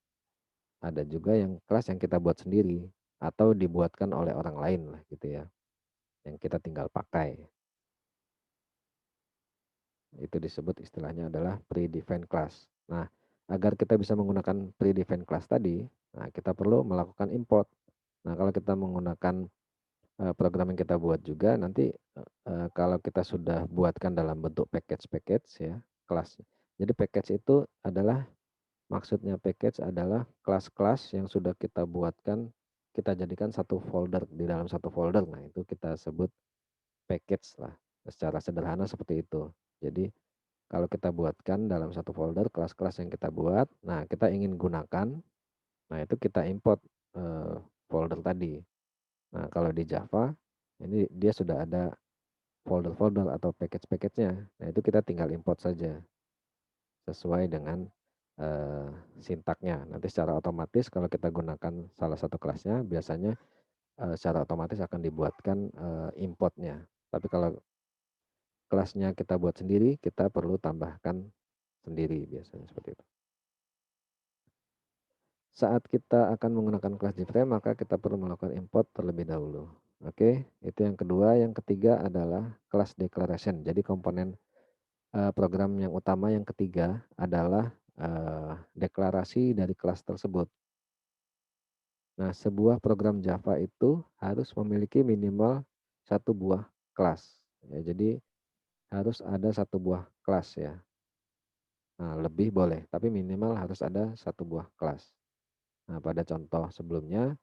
[SPEAKER 2] Ada juga yang kelas yang kita buat sendiri atau dibuatkan oleh orang lain lah gitu ya. Yang kita tinggal pakai. Itu disebut istilahnya adalah predefined class. Nah, agar kita bisa menggunakan predefined class tadi, nah kita perlu melakukan import. Nah, kalau kita menggunakan program yang kita buat juga nanti kalau kita sudah buatkan dalam bentuk package ya, kelas. Jadi package itu adalah maksudnya package adalah kelas-kelas yang sudah kita buatkan, kita jadikan satu folder di dalam satu folder. Nah, itu kita sebut package lah. Secara sederhana seperti itu. Jadi kalau kita buatkan dalam satu folder kelas-kelas yang kita buat, nah kita ingin gunakan, nah itu kita import folder tadi. Nah kalau di Java, ini dia sudah ada folder-folder atau package-package-nya. Nah itu kita tinggal import saja sesuai dengan sintaknya. Nanti secara otomatis kalau kita gunakan salah satu kelasnya, biasanya secara otomatis akan dibuatkan importnya. Tapi kalau kelasnya kita buat sendiri, kita perlu tambahkan sendiri biasanya seperti itu. Saat kita akan menggunakan kelas JFrame, maka kita perlu melakukan import terlebih dahulu. Oke, itu yang kedua. Yang ketiga adalah class declaration. Jadi komponen program yang utama yang ketiga adalah deklarasi dari kelas tersebut. Nah, sebuah program Java itu harus memiliki minimal satu buah kelas. Ya, jadi harus ada satu buah kelas ya. Nah, lebih boleh, tapi minimal harus ada satu buah kelas. Nah, pada contoh sebelumnya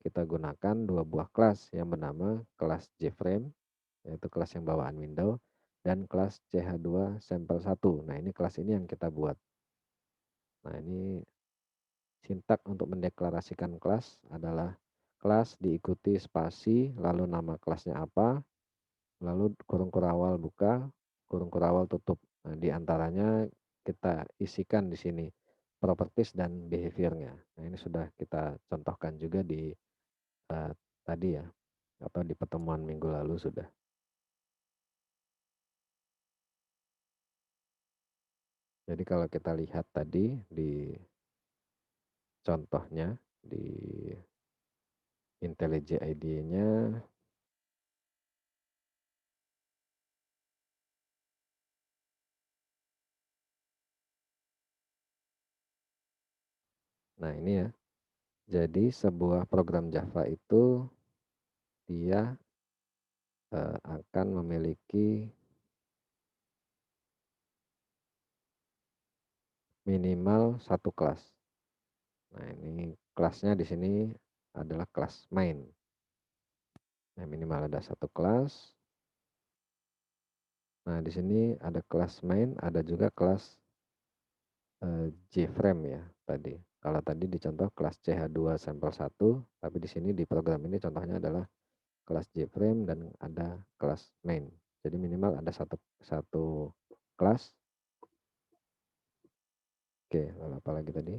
[SPEAKER 2] kita gunakan dua buah kelas yang bernama kelas JFrame, yaitu kelas yang bawaan Windows, dan kelas CH2 sampel 1. Nah, ini kelas ini yang kita buat. Nah, ini sintak untuk mendeklarasikan kelas adalah kelas diikuti spasi, lalu nama kelasnya apa, lalu kurung kurawal buka, kurung kurawal tutup. Nah, di antaranya kita isikan di sini properties dan behaviornya. Nah, ini sudah kita contohkan juga di tadi ya, atau di pertemuan minggu lalu sudah. Jadi kalau kita lihat tadi di contohnya di IntelliJ IDE-nya, nah ini ya. Jadi sebuah program Java itu dia akan memiliki minimal satu kelas. Nah, ini kelasnya di sini adalah kelas main. Nah, minimal ada satu kelas. Nah, di sini ada kelas main, ada juga kelas JFrame ya tadi. Kalau tadi di contoh kelas CH2 sampel 1, tapi di sini di program ini contohnya adalah kelas JFrame dan ada kelas main. Jadi minimal ada satu kelas. Oke, lalu apa lagi tadi?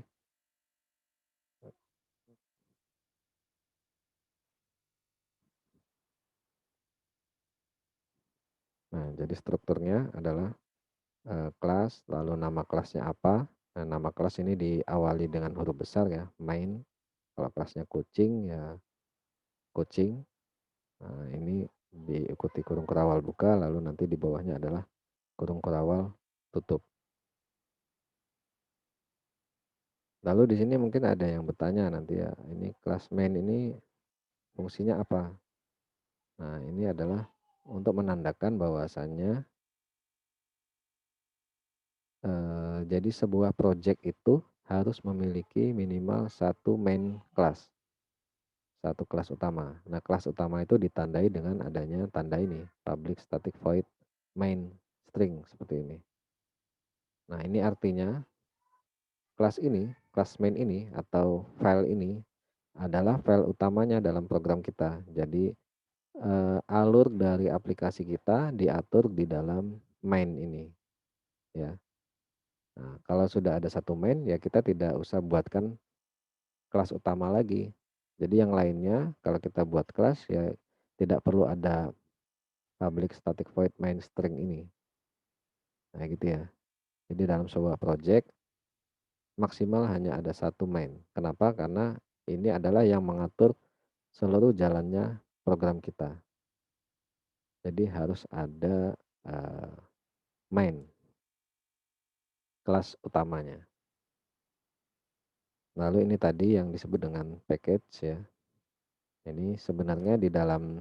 [SPEAKER 2] Nah, jadi strukturnya adalah kelas, lalu nama kelasnya apa. Nah, nama kelas ini diawali dengan huruf besar ya, main. Kalau kelasnya kucing ya kucing. Nah, ini diikuti kurung kerawal buka, lalu nanti di bawahnya adalah kurung kerawal tutup. Lalu di sini mungkin ada yang bertanya nanti ya, ini kelas main ini fungsinya apa? Nah, ini adalah untuk menandakan bahwasannya jadi sebuah project itu harus memiliki minimal satu main class, satu kelas utama. Nah, kelas utama itu ditandai dengan adanya tanda ini, public static void main string seperti ini. Nah, ini artinya kelas ini, kelas main ini atau file ini adalah file utamanya dalam program kita. Jadi alur dari aplikasi kita diatur di dalam main ini, ya. Nah, kalau sudah ada satu main, ya kita tidak usah buatkan kelas utama lagi. Jadi yang lainnya kalau kita buat kelas ya tidak perlu ada public static void main string ini. Nah, gitu ya. Jadi dalam sebuah project maksimal hanya ada satu main. Kenapa? Karena ini adalah yang mengatur seluruh jalannya program kita. Jadi harus ada main kelas utamanya. Lalu ini tadi yang disebut dengan package ya. Ini sebenarnya di dalam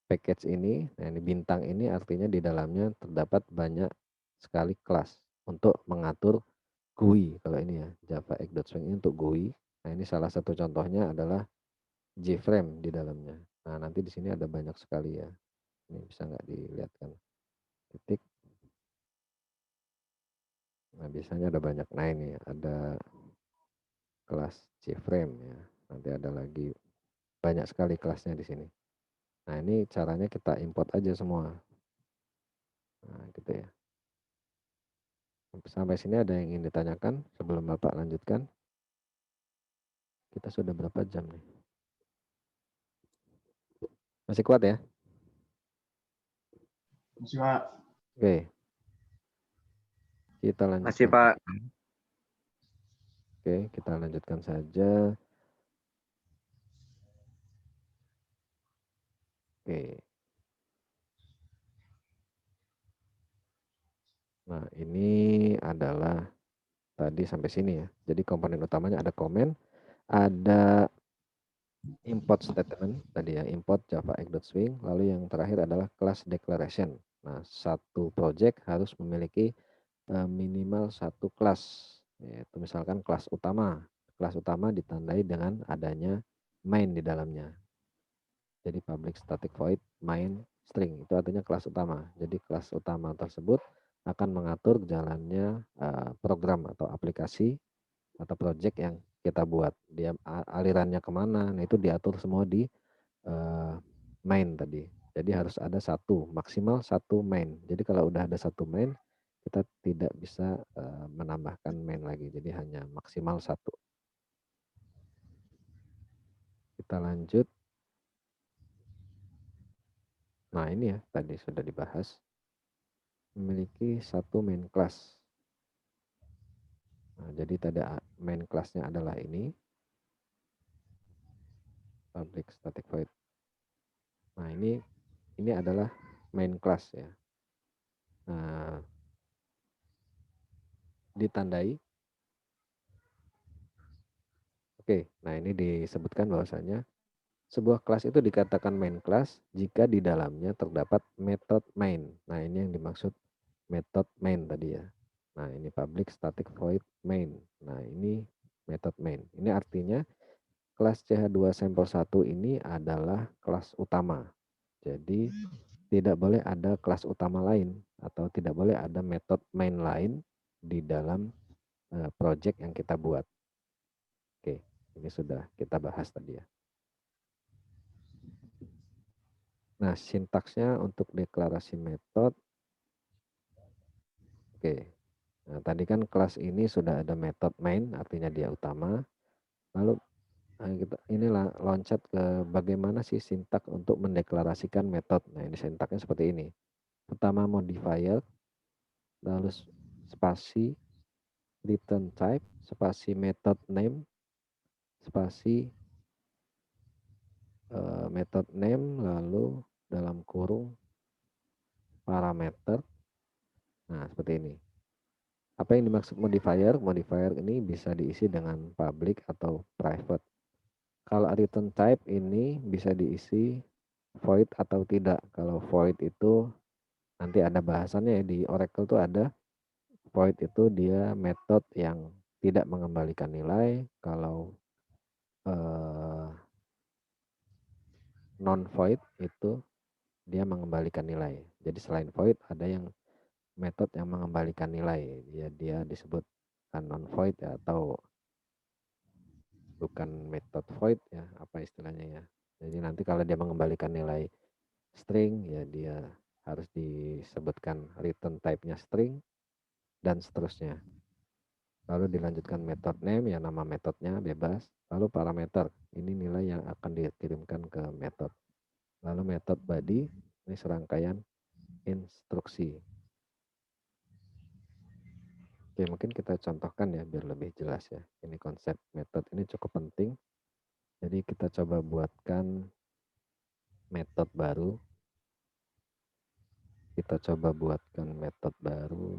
[SPEAKER 2] package ini, nah ini bintang ini artinya di dalamnya terdapat banyak sekali kelas untuk mengatur GUI. Kalau ini ya, Java X.Swing ini untuk GUI. Nah, ini salah satu contohnya adalah JFrame di dalamnya. Nah, nanti di sini ada banyak sekali ya. Ini bisa nggak dilihatkan? Titik. Nah, biasanya ada banyak. Nah, ini ada kelas JFrame ya. Nanti ada lagi banyak sekali kelasnya di sini. Nah, ini caranya kita import aja semua. Nah, gitu ya. Sampai sini ada yang ingin ditanyakan sebelum Bapak lanjutkan? Kita sudah berapa jam nih? Masih kuat ya?
[SPEAKER 3] Masih, Pak.
[SPEAKER 2] Oke. Kita lanjutkan.
[SPEAKER 5] Masih, Pak.
[SPEAKER 2] Oke, kita lanjutkan saja. Oke. Nah, ini adalah tadi sampai sini ya. Jadi komponen utamanya ada komen, ada import statement tadi ya, import Java X.Swing, lalu yang terakhir adalah class declaration. Nah, satu project harus memiliki minimal satu kelas, yaitu misalkan kelas utama. Kelas utama ditandai dengan adanya main di dalamnya. Jadi public static void main string itu artinya kelas utama. Jadi kelas utama tersebut akan mengatur jalannya program atau aplikasi atau project yang kita buat. Dia alirannya kemana, nah itu diatur semua di main tadi. Jadi harus ada satu, maksimal satu main. Jadi kalau udah ada satu main, kita tidak bisa menambahkan main lagi. Jadi hanya maksimal satu. Kita lanjut. Nah ini ya, tadi sudah dibahas. Memiliki satu main class. Nah, jadi tadi main classnya adalah ini. Public static void. Nah ini adalah main class ya. Nah, ditandai. Oke, nah ini disebutkan bahwasanya sebuah kelas itu dikatakan main class jika di dalamnya terdapat method main. Nah, ini yang dimaksud method main tadi ya. Nah, ini public static void main. Nah, ini method main. Ini artinya kelas CH2 sampel 1 ini adalah kelas utama. Jadi tidak boleh ada kelas utama lain atau tidak boleh ada method main lain di dalam project yang kita buat. Oke, ini sudah kita bahas tadi ya. Nah, sintaksnya untuk deklarasi metode. Oke. Nah, tadi kan kelas ini sudah ada metode main, artinya dia utama. Lalu kita inilah loncat ke bagaimana sih sintak untuk mendeklarasikan metode. Nah, ini sintaknya seperti ini. Pertama modifier, lalu spasi, return type, spasi method name, spasi method name, lalu dalam kurung parameter. Nah, seperti ini. Apa yang dimaksud modifier? Modifier ini bisa diisi dengan public atau private. Kalau return type ini bisa diisi void atau tidak. Kalau void itu nanti ada bahasannya ya, di Oracle tuh ada. Void itu dia metode yang tidak mengembalikan nilai. Kalau non void itu dia mengembalikan nilai. Jadi selain void ada yang metode yang mengembalikan nilai. Dia disebut non void ya, atau bukan metode void ya, apa istilahnya ya. Jadi nanti kalau dia mengembalikan nilai string ya dia harus disebutkan return type-nya string dan seterusnya. Lalu dilanjutkan method name ya, nama metodenya bebas. Lalu parameter, ini nilai yang akan dikirimkan ke method. Lalu method body, ini serangkaian instruksi. Oke, mungkin kita contohkan ya biar lebih jelas ya. Ini konsep method ini cukup penting. Jadi kita coba buatkan metode baru. Kita coba buatkan metode baru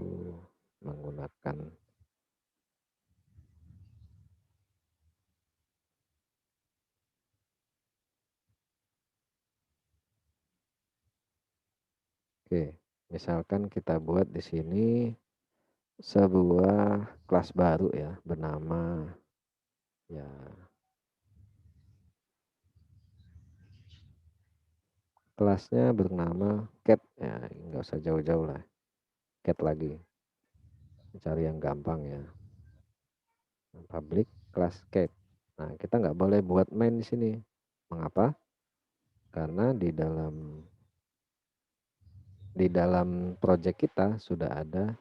[SPEAKER 2] menggunakan Oke, misalkan kita buat di sini sebuah kelas baru ya, bernama ya kelasnya bernama cat ya, nggak usah jauh-jauh lah, cat lagi, cari yang gampang ya, public class cat. Nah, kita nggak boleh buat main di sini. Mengapa? Karena di dalam project kita sudah ada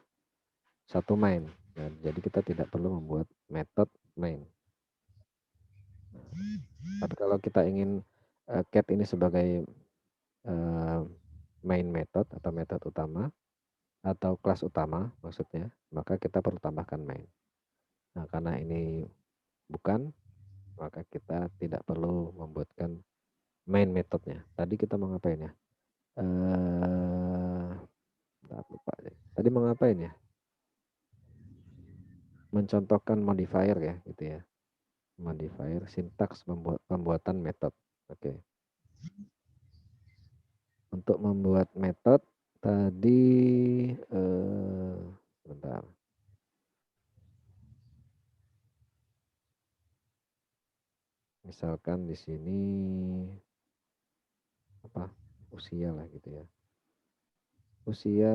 [SPEAKER 2] satu main. Nah, jadi kita tidak perlu membuat metode main. Tapi kalau kita ingin cat ini sebagai main method atau metode utama atau kelas utama maksudnya, maka kita perlu tambahkan main. Nah, karena ini bukan, maka kita tidak perlu membuatkan main metodenya. Tadi kita mau ngapain ya? Lupa deh. Tadi mau ngapain ya? Mencontohkan modifier ya, gitu ya. Modifier, sintaks pembuatan metode. Oke. Untuk membuat metode tadi sebentar. Misalkan di sini apa? Usia lah gitu ya. Usia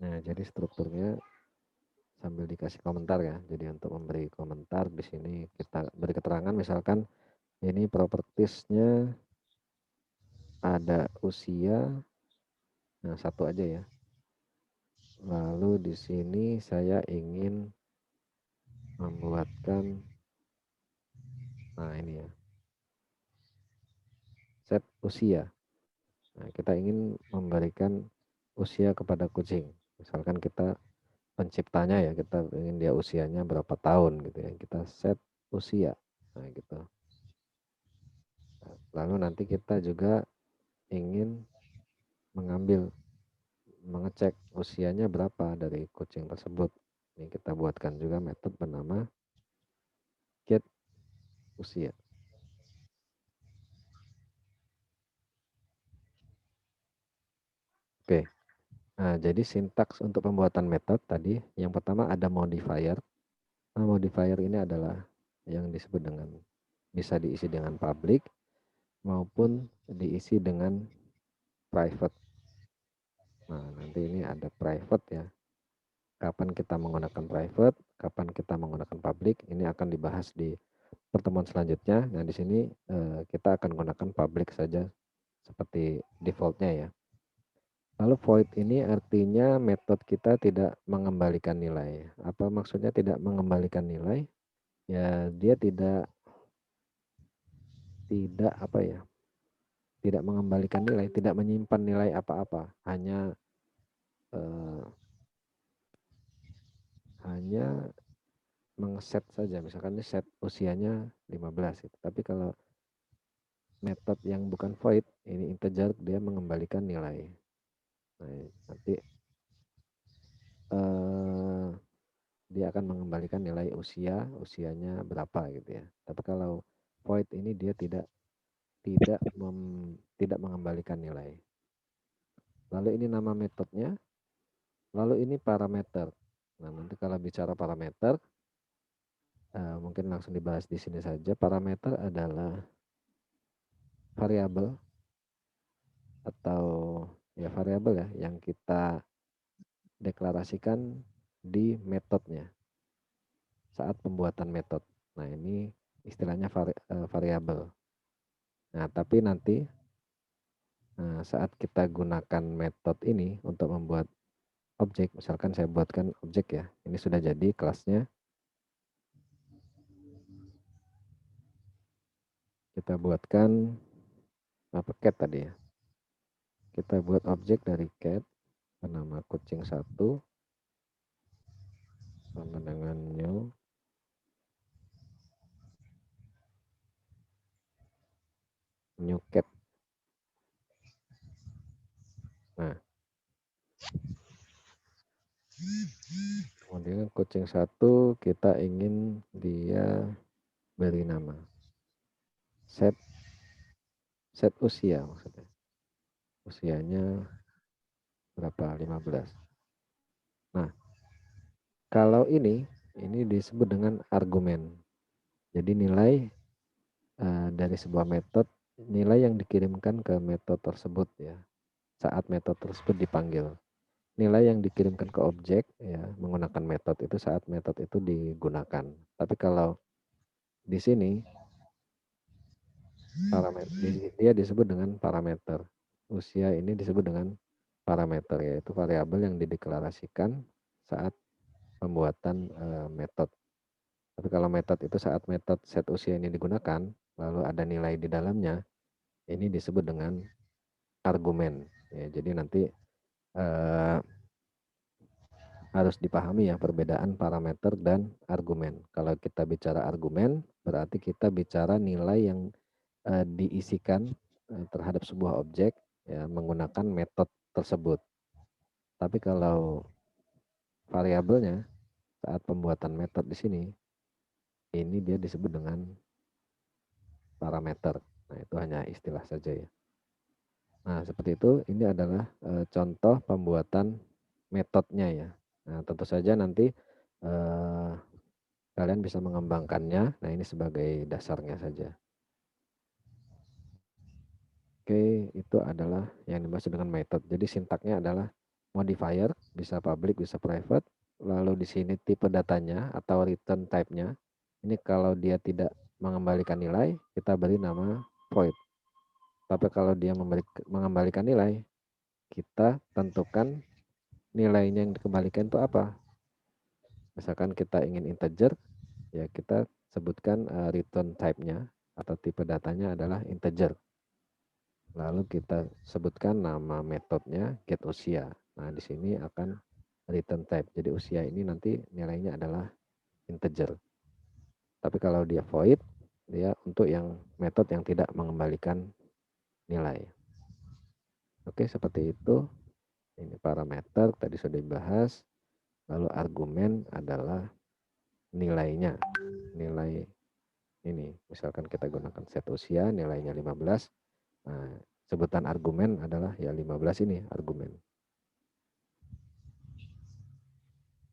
[SPEAKER 2] Nah, jadi strukturnya sambil dikasih komentar ya. Jadi untuk memberi komentar di sini kita beri keterangan misalkan ini propertiesnya ada usia, nah satu aja ya. Lalu di sini saya ingin membuatkan, nah ini ya, set usia. Nah, kita ingin memberikan usia kepada kucing. Misalkan kita penciptanya ya, kita ingin dia usianya berapa tahun gitu ya. Kita set usia. Nah, gitu. Lalu nanti kita juga ingin mengecek usianya berapa dari kucing tersebut. Ini kita buatkan juga metode bernama get usia. Oke. Nah, jadi sintaks untuk pembuatan metode tadi yang pertama ada modifier. Nah, modifier ini adalah yang disebut dengan bisa diisi dengan public maupun diisi dengan private. Nah, nanti ini ada private ya. Kapan kita menggunakan private, kapan kita menggunakan public, ini akan dibahas di pertemuan selanjutnya. Nah, di sini kita akan gunakan public saja seperti defaultnya ya. Lalu void ini artinya metode kita tidak mengembalikan nilai. Apa maksudnya tidak mengembalikan nilai? Ya, dia tidak apa ya? Tidak mengembalikan nilai, tidak menyimpan nilai apa-apa, hanya mengset saja. Misalkan ini set usianya 15 gitu. Tapi kalau metode yang bukan void, ini integer, dia mengembalikan nilai. Nah, nanti dia akan mengembalikan nilai usianya berapa gitu ya. Tapi kalau void ini dia tidak mengembalikan nilai. Lalu ini nama metodenya, lalu ini parameter. Nah, nanti kalau bicara parameter, mungkin langsung dibahas di sini saja. Parameter adalah variabel atau ya variabel ya yang kita deklarasikan di metodenya saat pembuatan metode. Nah, ini istilahnya variabel. Nah, tapi nanti saat kita gunakan metode ini untuk membuat objek, misalkan saya buatkan objek ya, ini sudah jadi kelasnya. Kita buatkan cat tadi ya. Kita buat objek dari cat bernama kucing 1 sama dengan new cat. Nah, kemudian kucing 1 kita ingin dia beri nama set usia, maksudnya usianya berapa, 15. Nah, kalau ini disebut dengan argumen. Jadi nilai dari sebuah metode, nilai yang dikirimkan ke metode tersebut ya saat metode tersebut dipanggil. Nilai yang dikirimkan ke objek ya menggunakan metode itu saat metode itu digunakan. Tapi kalau di sini dia disebut dengan parameter. Usia ini disebut dengan parameter, yaitu variabel yang dideklarasikan saat pembuatan metode. Tapi kalau metode itu saat metode set usia ini digunakan, lalu ada nilai di dalamnya, ini disebut dengan argumen. Ya, jadi nanti harus dipahami ya perbedaan parameter dan argumen. Kalau kita bicara argumen, berarti kita bicara nilai yang diisikan terhadap sebuah objek ya menggunakan metode tersebut. Tapi kalau variabelnya saat pembuatan metode di sini, ini dia disebut dengan parameter. Nah, itu hanya istilah saja ya. Nah, seperti itu. Ini adalah contoh pembuatan metodenya ya. Nah, tentu saja nanti kalian bisa mengembangkannya. Nah, ini sebagai dasarnya saja. Oke, itu adalah yang dimaksud dengan method. Jadi sintaknya adalah modifier, bisa public, bisa private. Lalu di sini tipe datanya atau return type-nya. Ini kalau dia tidak mengembalikan nilai, kita beri nama void. Tapi kalau dia mengembalikan nilai, kita tentukan nilainya yang dikembalikan itu apa. Misalkan kita ingin integer, ya kita sebutkan return type-nya atau tipe datanya adalah integer. Lalu kita sebutkan nama metodenya get usia. Nah, di sini akan return type. Jadi usia ini nanti nilainya adalah integer. Tapi kalau dia void, dia untuk yang metode yang tidak mengembalikan nilai. Oke, seperti itu. Ini parameter tadi sudah dibahas. Lalu argumen adalah nilainya. Nilai ini, misalkan kita gunakan set usia, nilainya 15. Nah, sebutan argumen adalah ya 15 ini argumen.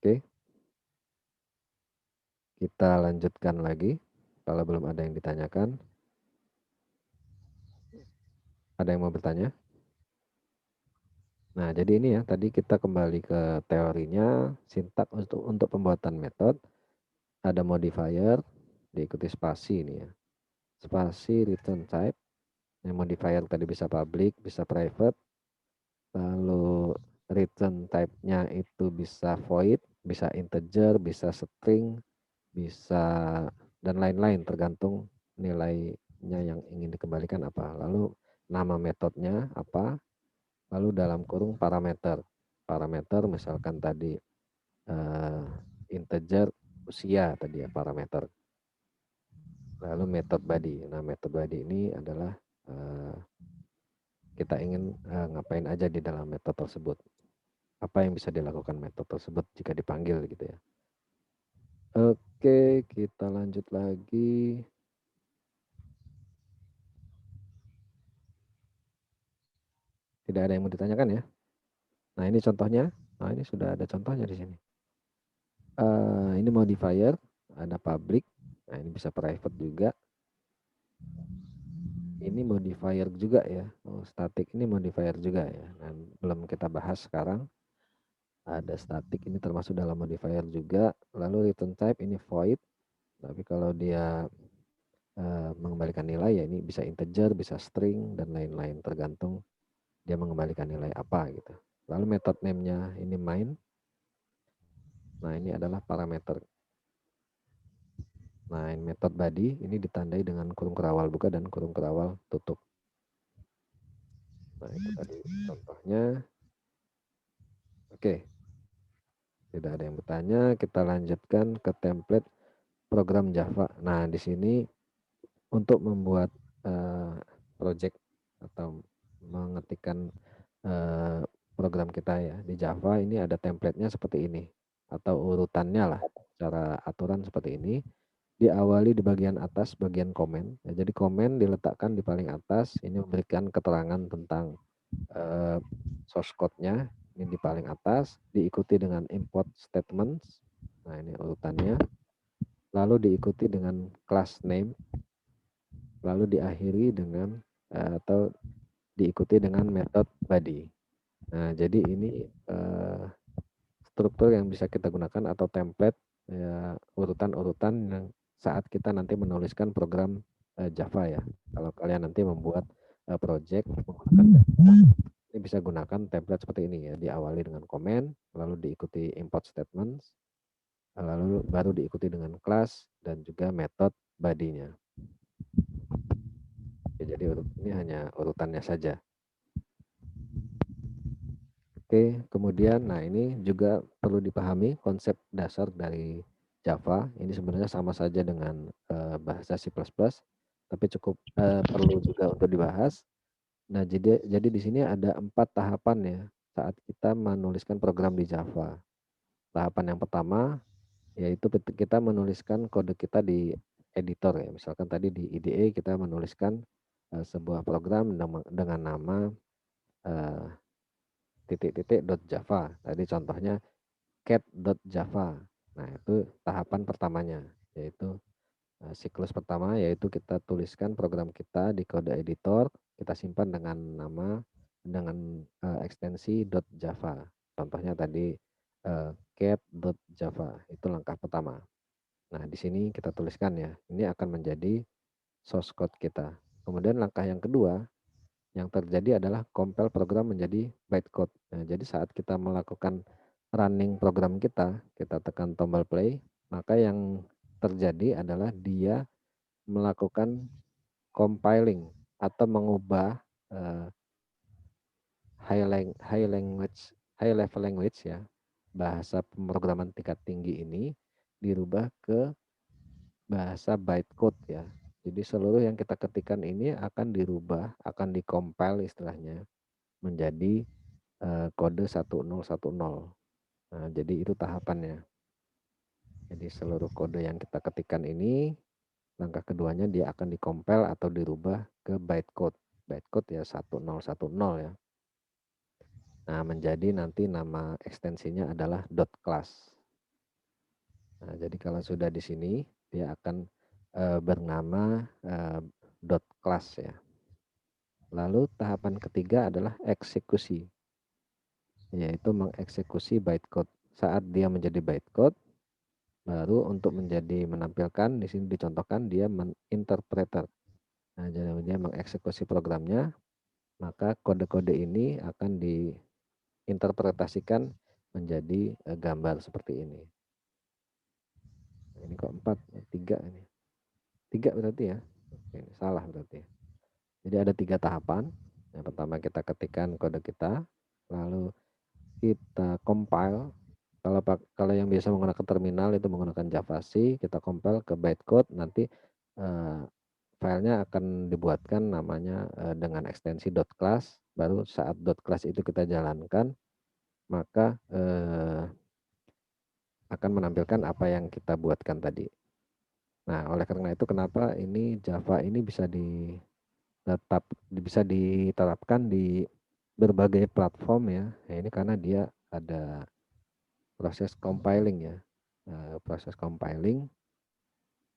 [SPEAKER 2] Oke. Kita lanjutkan lagi Kalau belum ada yang ditanyakan, ada yang mau bertanya? Nah, jadi ini ya, tadi kita kembali ke teorinya, sintak untuk pembuatan metode, ada modifier, diikuti spasi ini ya. Spasi return type, yang modifier tadi bisa public, bisa private, lalu return type-nya itu bisa void, bisa integer, bisa string, bisa dan lain-lain tergantung nilainya yang ingin dikembalikan apa. Lalu nama metodenya apa, lalu dalam kurung parameter. Parameter misalkan tadi integer usia tadi ya parameter. Lalu method body. Nah, method body ini adalah kita ingin ngapain aja di dalam metode tersebut. Apa yang bisa dilakukan metode tersebut jika dipanggil gitu ya. Oke, kita lanjut lagi. Tidak ada yang mau ditanyakan ya? Nah, ini contohnya. Nah, ini sudah ada contohnya di sini. Ini modifier, ada public. Nah, ini bisa private juga. Ini modifier juga ya. Oh, static ini modifier juga ya. Nah, belum kita bahas sekarang. Ada static ini termasuk dalam modifier juga. Lalu return type ini void. Tapi kalau dia mengembalikan nilai ya ini bisa integer, bisa string dan lain-lain tergantung dia mengembalikan nilai apa gitu. Lalu method name-nya ini main. Nah, ini adalah parameter. Nah, ini method body ini ditandai dengan kurung kerawal buka dan kurung kerawal tutup. Nah, itu tadi contohnya. Oke. Tidak ada yang bertanya, kita lanjutkan ke template program Java. Nah, di sini untuk membuat project atau mengetikkan program kita ya di Java ini ada template-nya seperti ini atau urutannya lah, cara aturan seperti ini. Diawali di bagian atas, bagian komen. Ya, jadi komen diletakkan di paling atas, ini memberikan keterangan tentang source code-nya, ini di paling atas, diikuti dengan import statements. Nah, ini urutannya. Lalu diikuti dengan class name, lalu diakhiri dengan atau diikuti dengan method body. Nah, jadi ini struktur yang bisa kita gunakan atau template ya, urutan-urutan yang saat kita nanti menuliskan program Java ya. Kalau kalian nanti membuat project menggunakan Java, ini bisa gunakan template seperti ini ya. Diawali dengan komen, lalu diikuti import statements, lalu baru diikuti dengan class dan juga method body-nya. Ya, jadi ini hanya urutannya saja. Oke, kemudian nah ini juga perlu dipahami konsep dasar dari Java. Ini sebenarnya sama saja dengan bahasa C++, tapi cukup perlu juga untuk dibahas. Nah, jadi di sini ada 4 tahapan ya saat kita menuliskan program di Java. Tahapan yang pertama yaitu kita menuliskan kode kita di editor ya. Misalkan tadi di IDE kita menuliskan sebuah program dengan nama titik-titik.java. Tadi contohnya cat.java. Nah, itu tahapan pertamanya, yaitu siklus pertama yaitu kita tuliskan program kita di kode editor, kita simpan dengan nama dengan ekstensi .java. Contohnya tadi cat.java. Itu langkah pertama. Nah, di sini kita tuliskan ya. Ini akan menjadi source code kita. Kemudian langkah yang kedua yang terjadi adalah compile program menjadi bytecode. Nah, jadi saat kita melakukan running program kita tekan tombol play, maka yang terjadi adalah dia melakukan compiling atau mengubah high level language ya, bahasa pemrograman tingkat tinggi ini dirubah ke bahasa bytecode ya. Jadi seluruh yang kita ketikkan ini akan dirubah, akan dikompil istilahnya menjadi kode 1010. Nah, jadi itu tahapannya. Jadi seluruh kode yang kita ketikkan ini, langkah keduanya dia akan dikompil atau dirubah ke bytecode. Bytecode ya 1010 ya. Nah, menjadi nanti nama ekstensinya adalah .class. Nah, jadi kalau sudah di sini, dia akan bernama dot class ya. Lalu tahapan ketiga adalah eksekusi, yaitu mengeksekusi bytecode. Saat dia menjadi bytecode, baru untuk menjadi menampilkan di sini dicontohkan dia interpreter. Nah, jadi dia mengeksekusi programnya, maka kode-kode ini akan diinterpretasikan menjadi gambar seperti ini. Ini kok 4, 3 ini. 3 berarti ya. Ini salah berarti. Jadi ada 3 tahapan. Yang pertama kita ketikkan kode kita, lalu kita compile. Kalau yang biasa menggunakan terminal itu menggunakan JavaC, kita compile ke bytecode, nanti filenya akan dibuatkan namanya dengan ekstensi .class. Baru saat .class itu kita jalankan, maka akan menampilkan apa yang kita buatkan tadi. Nah, oleh karena itu kenapa ini Java ini bisa diterapkan di berbagai platform ya. Nah, ini karena dia ada proses compiling ya. Proses compiling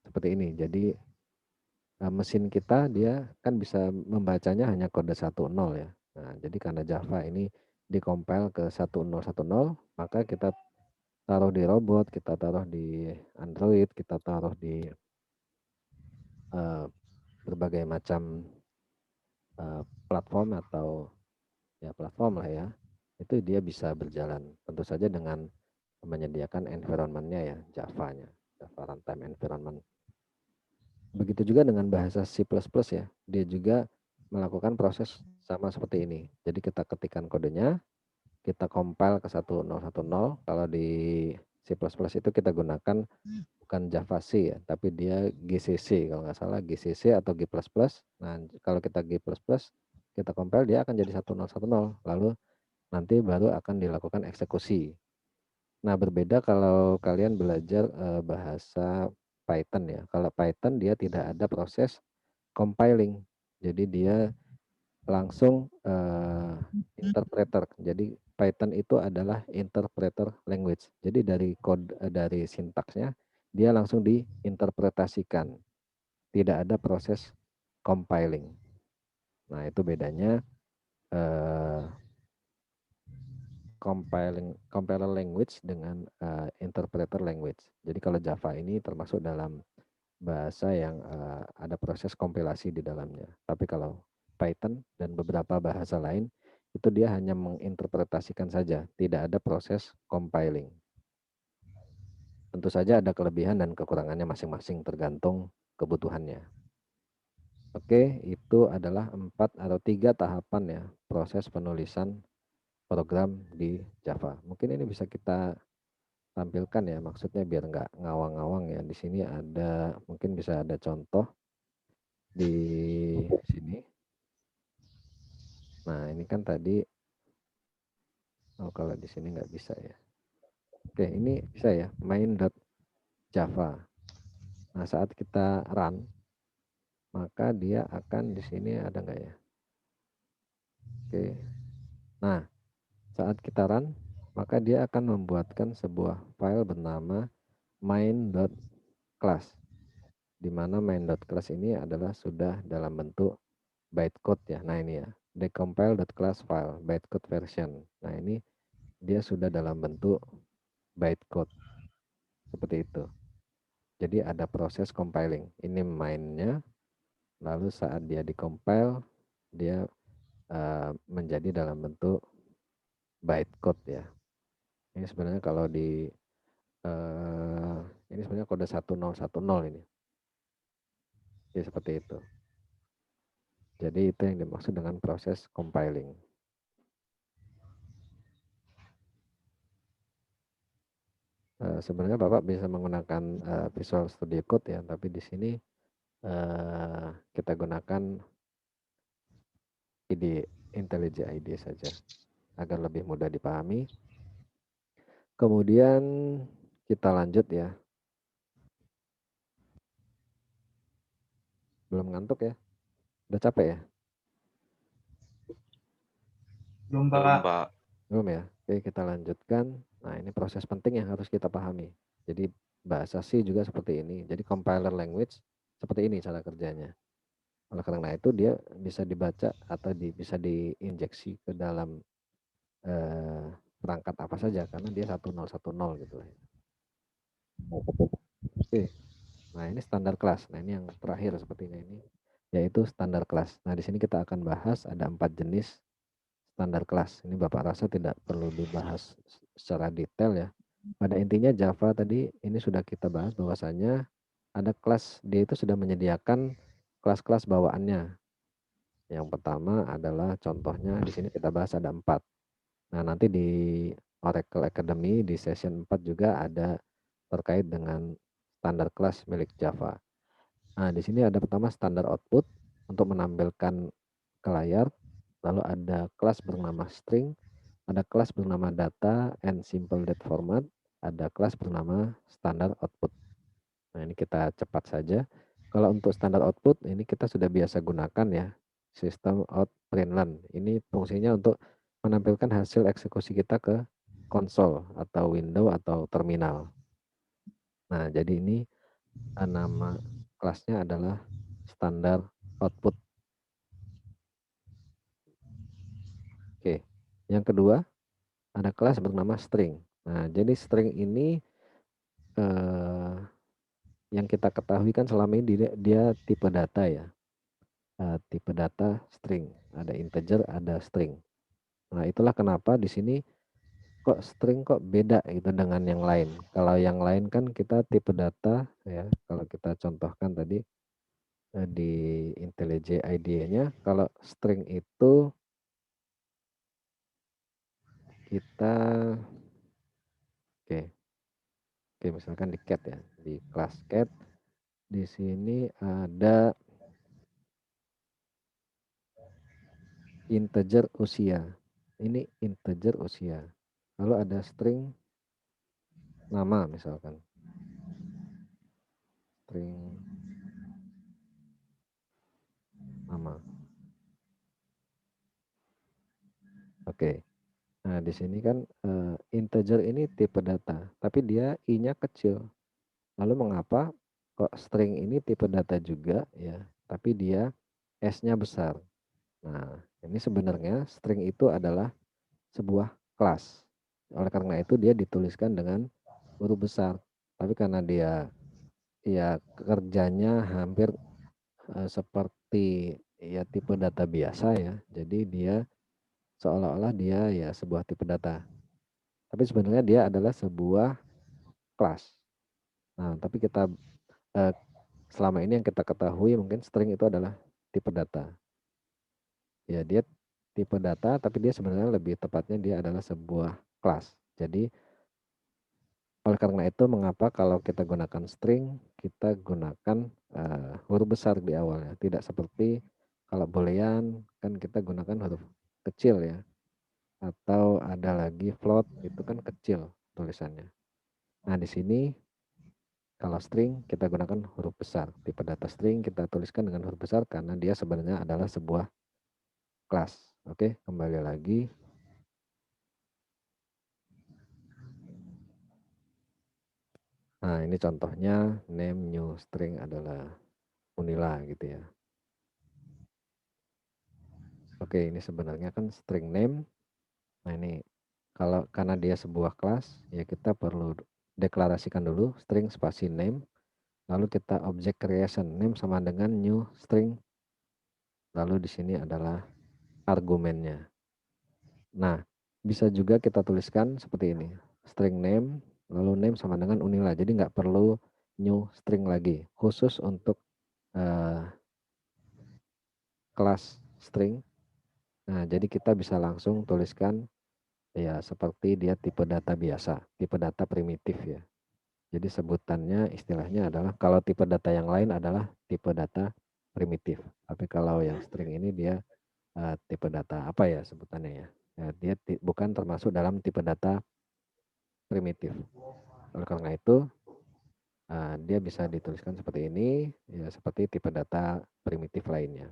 [SPEAKER 2] seperti ini. Jadi mesin kita dia kan bisa membacanya hanya kode 10 ya. Nah, jadi karena Java ini dikompil ke 1010, maka kita taruh di robot, kita taruh di Android, kita taruh di berbagai macam platform atau ya platform lah ya, itu dia bisa berjalan. Tentu saja dengan menyediakan environment-nya ya, Java-nya, Java Runtime Environment. Begitu juga dengan bahasa C++ ya, dia juga melakukan proses sama seperti ini. Jadi kita ketikkan kodenya, kita compile ke 1010. Kalau di C++ itu kita gunakan bukan JavaC ya, tapi dia GCC kalau nggak salah, GCC atau G++. Nah, kalau kita G++, kita compile dia akan jadi 1010. Lalu nanti baru akan dilakukan eksekusi. Nah, berbeda kalau kalian belajar bahasa Python ya. Kalau Python dia tidak ada proses compiling. Jadi dia langsung interpreter. Jadi Python itu adalah interpreter language. Jadi dari sintaksnya dia langsung diinterpretasikan. Tidak ada proses compiling. Nah, itu bedanya compiler language dengan interpreter language. Jadi kalau Java ini termasuk dalam bahasa yang ada proses kompilasi di dalamnya. Tapi kalau Python dan beberapa bahasa lain itu dia hanya menginterpretasikan saja, tidak ada proses compiling. Tentu saja ada kelebihan dan kekurangannya masing-masing tergantung kebutuhannya. Oke, itu adalah 4 atau 3 tahapan ya proses penulisan program di Java. Mungkin ini bisa kita tampilkan ya, maksudnya biar nggak ngawang-ngawang ya. Di sini ada, mungkin bisa ada contoh di sini. Nah, ini kan tadi, kalau di sini nggak bisa ya. Oke, ini bisa ya, main.java. Nah, saat kita run, maka dia akan di sini ada nggak ya? Oke. Nah, saat kita run, maka dia akan membuatkan sebuah file bernama main.class, di mana main.class ini adalah sudah dalam bentuk bytecode ya. Nah, ini ya, decompile.class file bytecode version. Nah, ini dia sudah dalam bentuk bytecode seperti itu. Jadi ada proses compiling. Ini mainnya, lalu saat dia dicompile dia menjadi dalam bentuk bytecode ya. Ini sebenarnya kalau di ini sebenarnya kode 1010 ini. Jadi seperti itu. Jadi itu yang dimaksud dengan proses compiling. Sebenarnya Bapak bisa menggunakan Visual Studio Code ya, tapi di sini kita gunakan IntelliJ IDE saja agar lebih mudah dipahami. Kemudian kita lanjut ya. Belum ngantuk ya? Udah capek ya?
[SPEAKER 3] Belum,
[SPEAKER 5] Belum,
[SPEAKER 3] Pak.
[SPEAKER 5] Pak.
[SPEAKER 2] Belum ya? Oke, kita lanjutkan. Nah, ini proses penting yang harus kita pahami. Jadi bahasa C juga seperti ini. Jadi compiler language Seperti ini cara kerjanya. Oleh karena itu dia bisa dibaca atau bisa diinjeksi ke dalam perangkat apa saja karena dia 1010 gitu lah. Oke. Nah, ini standar kelas. Nah, ini yang terakhir sepertinya ini yaitu standar kelas. Nah, di sini kita akan bahas ada 4 jenis standar kelas. Ini Bapak rasa tidak perlu dibahas secara detail ya. Pada intinya Java tadi ini sudah kita bahas bahwasanya ada kelas, dia itu sudah menyediakan kelas-kelas bawaannya. Yang pertama adalah contohnya di sini kita bahas ada 4. Nah, nanti di Oracle Academy di session 4 juga ada terkait dengan standar kelas milik Java. Nah, di sini ada pertama standar output untuk menampilkan ke layar, lalu ada kelas bernama string, ada kelas bernama data and simple date format, ada kelas bernama standar output. Nah, ini kita cepat saja. Kalau untuk standar output ini kita sudah biasa gunakan ya, sistem out println. Ini fungsinya untuk menampilkan hasil eksekusi kita ke konsol atau window atau terminal. Nah, jadi ini nama kelasnya adalah standar output. Oke, yang kedua ada kelas bernama string. Nah, jadi string ini yang kita ketahui kan selama ini dia tipe data ya. Tipe data string, ada integer, ada string. Nah, itulah kenapa di sini kok string kok beda gitu dengan yang lain. Kalau yang lain kan kita tipe data ya, kalau kita contohkan tadi di IntelliJ IDE-nya, kalau string itu kita oke misalkan di cat ya, di kelas cat di sini ada integer usia. Ini integer usia. Lalu ada string nama misalkan. String nama. Oke. Nah, di sini kan integer ini tipe data, tapi dia i-nya kecil. Lalu mengapa kok string ini tipe data juga ya, tapi dia s-nya besar. Nah, ini sebenarnya string itu adalah sebuah kelas. Oleh karena itu dia dituliskan dengan huruf besar. Tapi karena dia ya kerjanya hampir seperti ya tipe data biasa ya. Jadi dia seolah-olah dia ya sebuah tipe data. Tapi sebenarnya dia adalah sebuah kelas. Nah, tapi kita selama ini yang kita ketahui mungkin string itu adalah tipe data. Ya, dia tipe data tapi dia sebenarnya lebih tepatnya dia adalah sebuah kelas. Jadi oleh karena itu mengapa kalau kita gunakan string kita gunakan huruf besar di awalnya, tidak seperti kalau boolean kan kita gunakan huruf kecil ya, atau ada lagi float itu kan kecil tulisannya. Nah, di sini kalau string kita gunakan huruf besar, tipe data string kita tuliskan dengan huruf besar karena dia sebenarnya adalah sebuah kelas. Oke, kembali lagi. Nah, ini contohnya name new string adalah Unila gitu ya. Oke, ini sebenarnya kan string name. Nah, ini kalau karena dia sebuah kelas, ya kita perlu deklarasikan dulu string spasi name. Lalu kita object creation name sama dengan new string. Lalu di sini adalah argumennya. Nah, bisa juga kita tuliskan seperti ini. String name, lalu name sama dengan Unila. Jadi nggak perlu new string lagi. Khusus untuk kelas string. Nah, jadi kita bisa langsung tuliskan ya seperti dia tipe data biasa, tipe data primitif ya. Jadi sebutannya istilahnya adalah kalau tipe data yang lain adalah tipe data primitif. Tapi kalau yang string ini dia tipe data apa ya sebutannya ya. Dia bukan termasuk dalam tipe data primitif. Oleh karena itu dia bisa dituliskan seperti ini ya seperti tipe data primitif lainnya.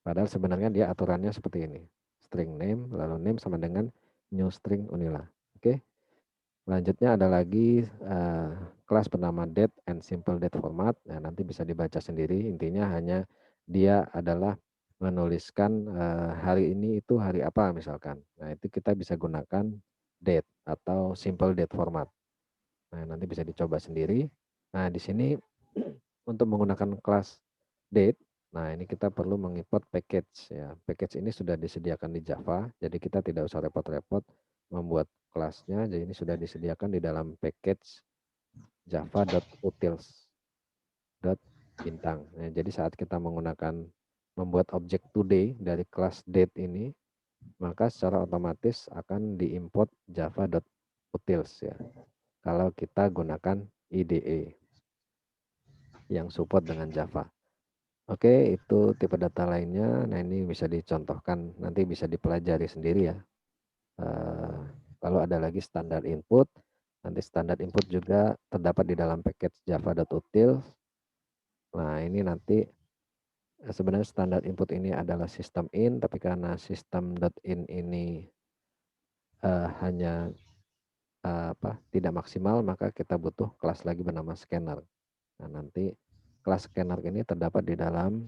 [SPEAKER 2] Padahal sebenarnya dia aturannya seperti ini. String name lalu name sama dengan new string Unila. Oke. Selanjutnya ada lagi kelas bernama date and simple date format. Nah, nanti bisa dibaca sendiri. Intinya hanya dia adalah menuliskan hari ini itu hari apa misalkan. Nah, itu kita bisa gunakan date atau simple date format. Nah, nanti bisa dicoba sendiri. Nah, di sini untuk menggunakan kelas date, nah ini kita perlu mengimport package ya. Package ini sudah disediakan di Java, jadi kita tidak usah repot-repot membuat kelasnya. Jadi ini sudah disediakan di dalam package java.utils.bintang. Nah, jadi saat kita menggunakan membuat objek today dari kelas date ini, maka secara otomatis akan diimport java.utils ya. Kalau kita gunakan IDE yang support dengan Java. Oke, itu tipe data lainnya. Nah, ini bisa dicontohkan, nanti bisa dipelajari sendiri ya. Lalu ada lagi standar input. Nanti standar input juga terdapat di dalam package java.utils. Nah, ini nanti sebenarnya standar input ini adalah system in, tapi karena system.in ini hanya tidak maksimal, maka kita butuh kelas lagi bernama scanner. Nah, nanti kelas scanner ini terdapat di dalam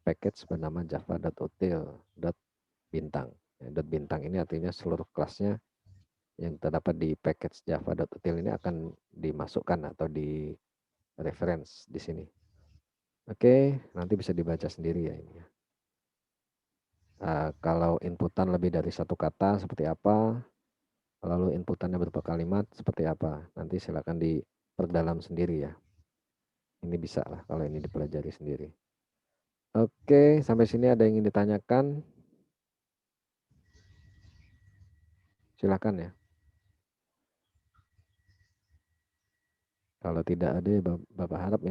[SPEAKER 2] package bernama java.util.bintang. .bintang ini artinya seluruh kelasnya yang terdapat di package java.util ini akan dimasukkan atau di reference di sini. Oke, nanti bisa dibaca sendiri ya ini. Kalau inputan lebih dari satu kata seperti apa, lalu inputannya berupa kalimat seperti apa, nanti silakan diperdalam sendiri ya. Ini bisa lah kalau ini dipelajari sendiri. Oke, sampai sini ada yang ingin ditanyakan? Silakan ya. Kalau tidak ada, Bapak harap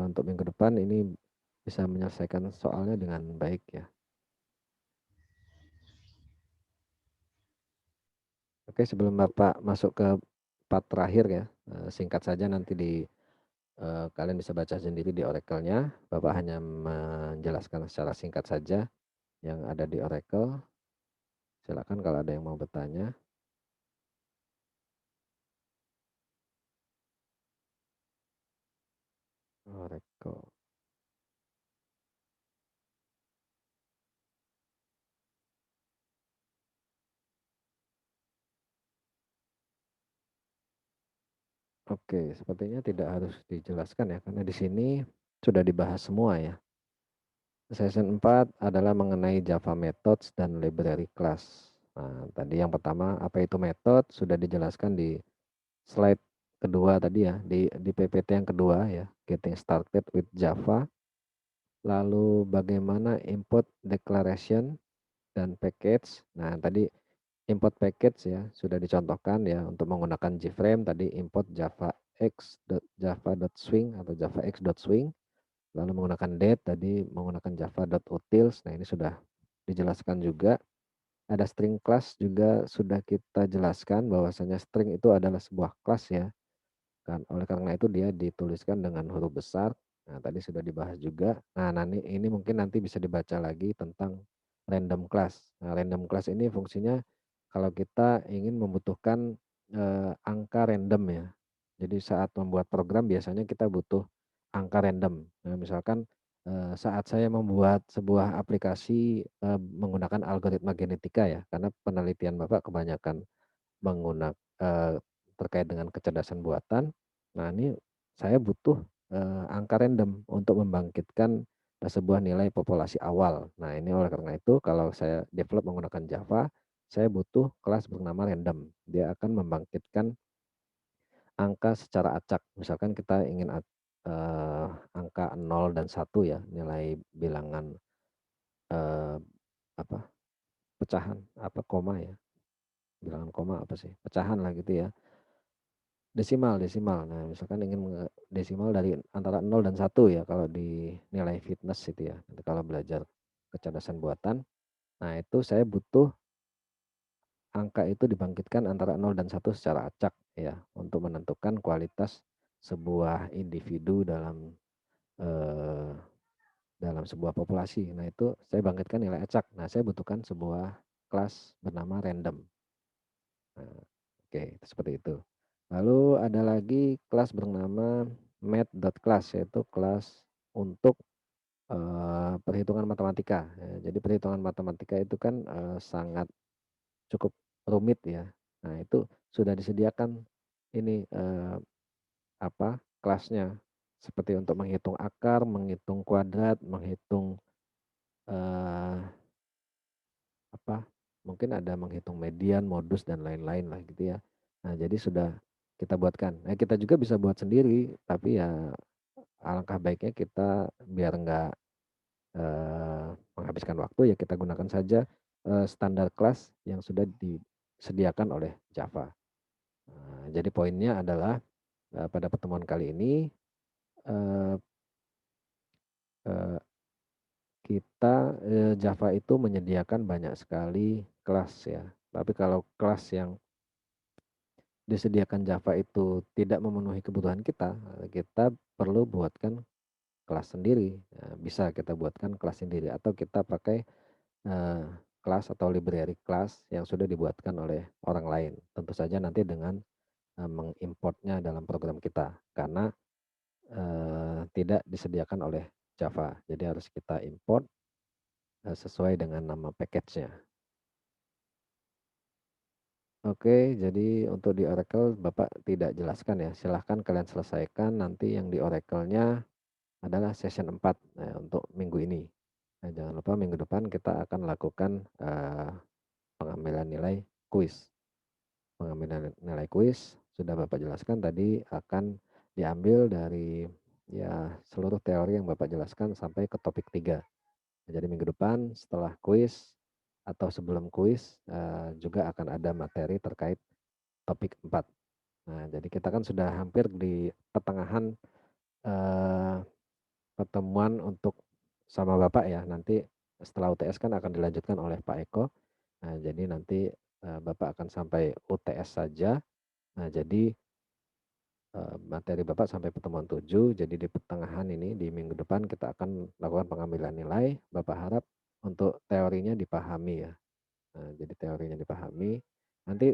[SPEAKER 2] untuk minggu depan ini bisa menyelesaikan soalnya dengan baik ya. Oke, sebelum Bapak masuk ke part terakhir ya, singkat saja nanti kalian bisa baca sendiri di Oracle-nya. Bapak hanya menjelaskan secara singkat saja yang ada di Oracle. Silakan kalau ada yang mau bertanya. Oracle. Oke, sepertinya tidak harus dijelaskan ya, karena di sini sudah dibahas semua ya. Session 4 adalah mengenai Java Methods dan Library Class. Nah, tadi yang pertama, apa itu method, sudah dijelaskan di slide kedua tadi ya, di PPT yang kedua ya, Getting Started with Java. Lalu bagaimana import declaration dan package. Nah, tadi import package ya, sudah dicontohkan ya, untuk menggunakan JFrame, tadi import java.swing atau javax.swing. Lalu menggunakan date tadi menggunakan java.utils. Nah, ini sudah dijelaskan juga. Ada string class juga sudah kita jelaskan bahwasanya string itu adalah sebuah kelas ya. Kan oleh karena itu dia dituliskan dengan huruf besar. Nah, tadi sudah dibahas juga. Nah, ini mungkin nanti bisa dibaca lagi tentang random class. Nah, random class ini fungsinya kalau kita ingin membutuhkan angka random ya. Jadi saat membuat program biasanya kita butuh angka random. Nah, misalkan saat saya membuat sebuah aplikasi menggunakan algoritma genetika ya, karena penelitian Bapak kebanyakan menggunakan terkait dengan kecerdasan buatan. Nah, ini saya butuh angka random untuk membangkitkan sebuah nilai populasi awal. Nah, ini oleh karena itu kalau saya develop menggunakan Java, saya butuh kelas bernama random. Dia akan membangkitkan angka secara acak. Misalkan kita ingin angka 0 dan 1 ya, nilai bilangan apa? Pecahan, apa koma ya. Bilangan koma apa sih? Pecahan lah gitu ya. Desimal. Nah, misalkan ingin desimal dari antara 0 dan 1 ya kalau di nilai fitness itu ya. Nanti kalau belajar kecerdasan buatan, nah itu saya butuh angka itu dibangkitkan antara 0 dan 1 secara acak ya untuk menentukan kualitas sebuah individu eh, dalam sebuah populasi. Nah, itu saya bangkitkan nilai acak. Nah, saya butuhkan sebuah kelas bernama random. Nah, Oke, seperti itu. Lalu ada lagi kelas bernama math.class, yaitu kelas untuk perhitungan matematika. Jadi perhitungan matematika itu kan sangat cukup rumit ya. Nah, itu sudah disediakan ini kelasnya seperti untuk menghitung akar, menghitung kuadrat, menghitung eh, mungkin ada menghitung median, modus dan lain-lain lah gitu ya. Nah, jadi sudah kita buatkan. Nah, kita juga bisa buat sendiri, tapi ya alangkah baiknya kita biar nggak menghabiskan waktu ya kita gunakan saja standar kelas yang sudah disediakan oleh Java. Jadi poinnya adalah pada pertemuan kali ini eh, eh, kita Java itu menyediakan banyak sekali kelas ya. Tapi kalau kelas yang disediakan Java itu tidak memenuhi kebutuhan kita, kita perlu buatkan kelas sendiri. Bisa kita buatkan kelas sendiri atau kita pakai eh, kelas atau library kelas yang sudah dibuatkan oleh orang lain. Tentu saja nanti dengan mengimportnya dalam program kita karena tidak disediakan oleh Java. Jadi harus kita import sesuai dengan nama package-nya. Oke, jadi untuk di Oracle Bapak tidak jelaskan ya. Silahkan kalian selesaikan nanti yang di Oracle-nya adalah session 4 untuk minggu ini. Nah, jangan lupa minggu depan kita akan lakukan pengambilan nilai kuis. Pengambilan nilai kuis sudah Bapak jelaskan tadi akan diambil dari ya seluruh teori yang Bapak jelaskan sampai ke topik 3. Jadi minggu depan setelah kuis atau sebelum kuis juga akan ada materi terkait topik 4. Nah, jadi kita kan sudah hampir di pertengahan pertemuan untuk sama Bapak ya. Nanti setelah UTS kan akan dilanjutkan oleh Pak Eko. Nah, jadi nanti Bapak akan sampai UTS saja. Nah, jadi materi Bapak sampai pertemuan 7. Jadi di pertengahan ini di minggu depan kita akan lakukan pengambilan nilai. Bapak harap untuk teorinya dipahami ya. Nah, jadi teorinya dipahami. Nanti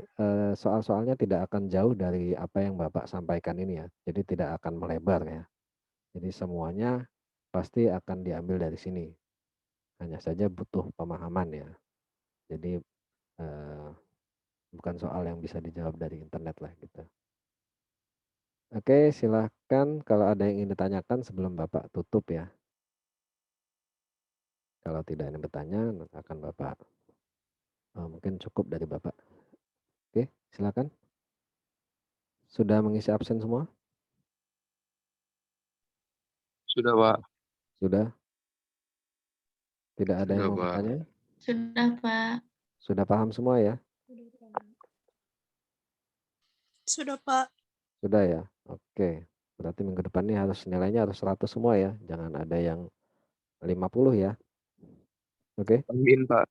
[SPEAKER 2] soal-soalnya tidak akan jauh dari apa yang Bapak sampaikan ini ya. Jadi tidak akan melebar ya. Jadi semuanya pasti akan diambil dari sini. Hanya saja butuh pemahaman ya. Jadi bukan soal yang bisa dijawab dari internet lah gitu. Oke, silahkan kalau ada yang ingin ditanyakan sebelum Bapak tutup ya. Kalau tidak ada yang bertanya, akan Bapak mungkin cukup dari Bapak. Oke, silakan. Sudah mengisi absen semua?
[SPEAKER 5] Sudah, Pak.
[SPEAKER 2] Sudah? Tidak ada
[SPEAKER 5] Sudah,
[SPEAKER 2] yang mau
[SPEAKER 5] Pak.
[SPEAKER 2] bertanya?
[SPEAKER 4] Sudah, Pak.
[SPEAKER 2] Sudah paham semua ya?
[SPEAKER 6] Sudah, Pak.
[SPEAKER 2] Sudah ya? Oke. Berarti minggu depan ini harus nilainya harus 100 semua ya. Jangan ada yang 50 ya. Oke?
[SPEAKER 5] Amin, Pak.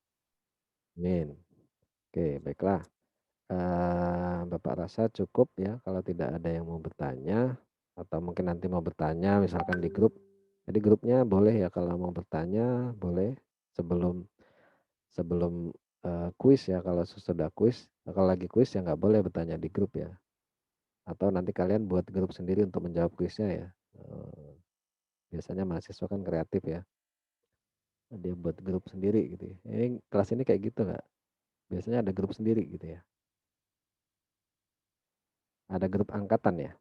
[SPEAKER 2] Amin. Oke, baiklah. Bapak rasa cukup ya kalau tidak ada yang mau bertanya atau mungkin nanti mau bertanya misalkan di grup. Jadi grupnya boleh ya kalau mau bertanya boleh sebelum sebelum kuis ya kalau sudah kuis. Kalau lagi kuis ya nggak boleh bertanya di grup ya. Atau nanti kalian buat grup sendiri untuk menjawab kuisnya ya. Biasanya mahasiswa kan kreatif ya. Dia buat grup sendiri gitu ya. Ini kelas ini kayak gitu nggak? Biasanya ada grup sendiri gitu ya. Ada grup angkatan ya.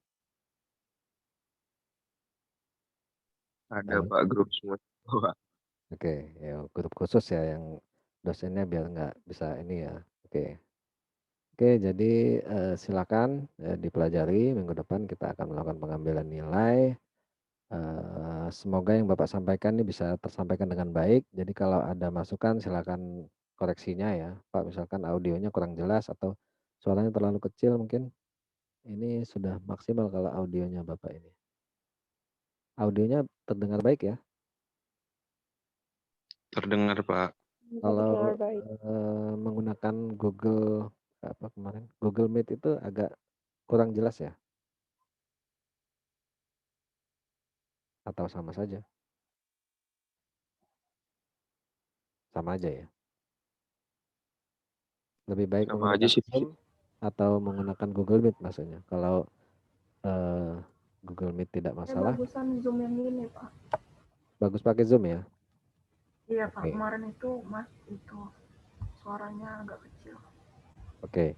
[SPEAKER 5] Ada,
[SPEAKER 2] Halo?
[SPEAKER 5] Pak, grup semua. Pak.
[SPEAKER 2] Oke, ya grup khusus ya yang dosennya biar nggak bisa ini ya. Oke. Oke, jadi silakan dipelajari. Minggu depan kita akan melakukan pengambilan nilai. Semoga yang Bapak sampaikan ini bisa tersampaikan dengan baik. Jadi kalau ada masukan silakan koreksinya ya. Pak, misalkan audionya kurang jelas atau suaranya terlalu kecil mungkin. Ini sudah maksimal kalau audionya Bapak ini. Audionya terdengar baik ya?
[SPEAKER 5] Terdengar, Pak.
[SPEAKER 2] Kalau menggunakan Google Google Meet itu agak kurang jelas ya? Atau sama saja? Sama aja ya? Lebih baik
[SPEAKER 5] Sama aja
[SPEAKER 2] menggunakan
[SPEAKER 5] sih.
[SPEAKER 2] Zoom Atau menggunakan Google Meet maksudnya? Kalau Google Meet tidak masalah,
[SPEAKER 4] bagusan Zoom yang ini, Pak.
[SPEAKER 2] bagus pakai Zoom ya?
[SPEAKER 4] Iya, Pak.
[SPEAKER 2] Oke.
[SPEAKER 4] Kemarin itu itu suaranya agak kecil.
[SPEAKER 2] Oke.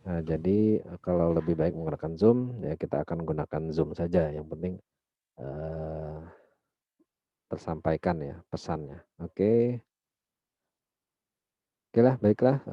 [SPEAKER 2] Nah, jadi kalau lebih baik menggunakan Zoom, ya kita akan gunakan Zoom saja. Yang penting tersampaikan ya pesannya. Oke. Oke lah, baiklah.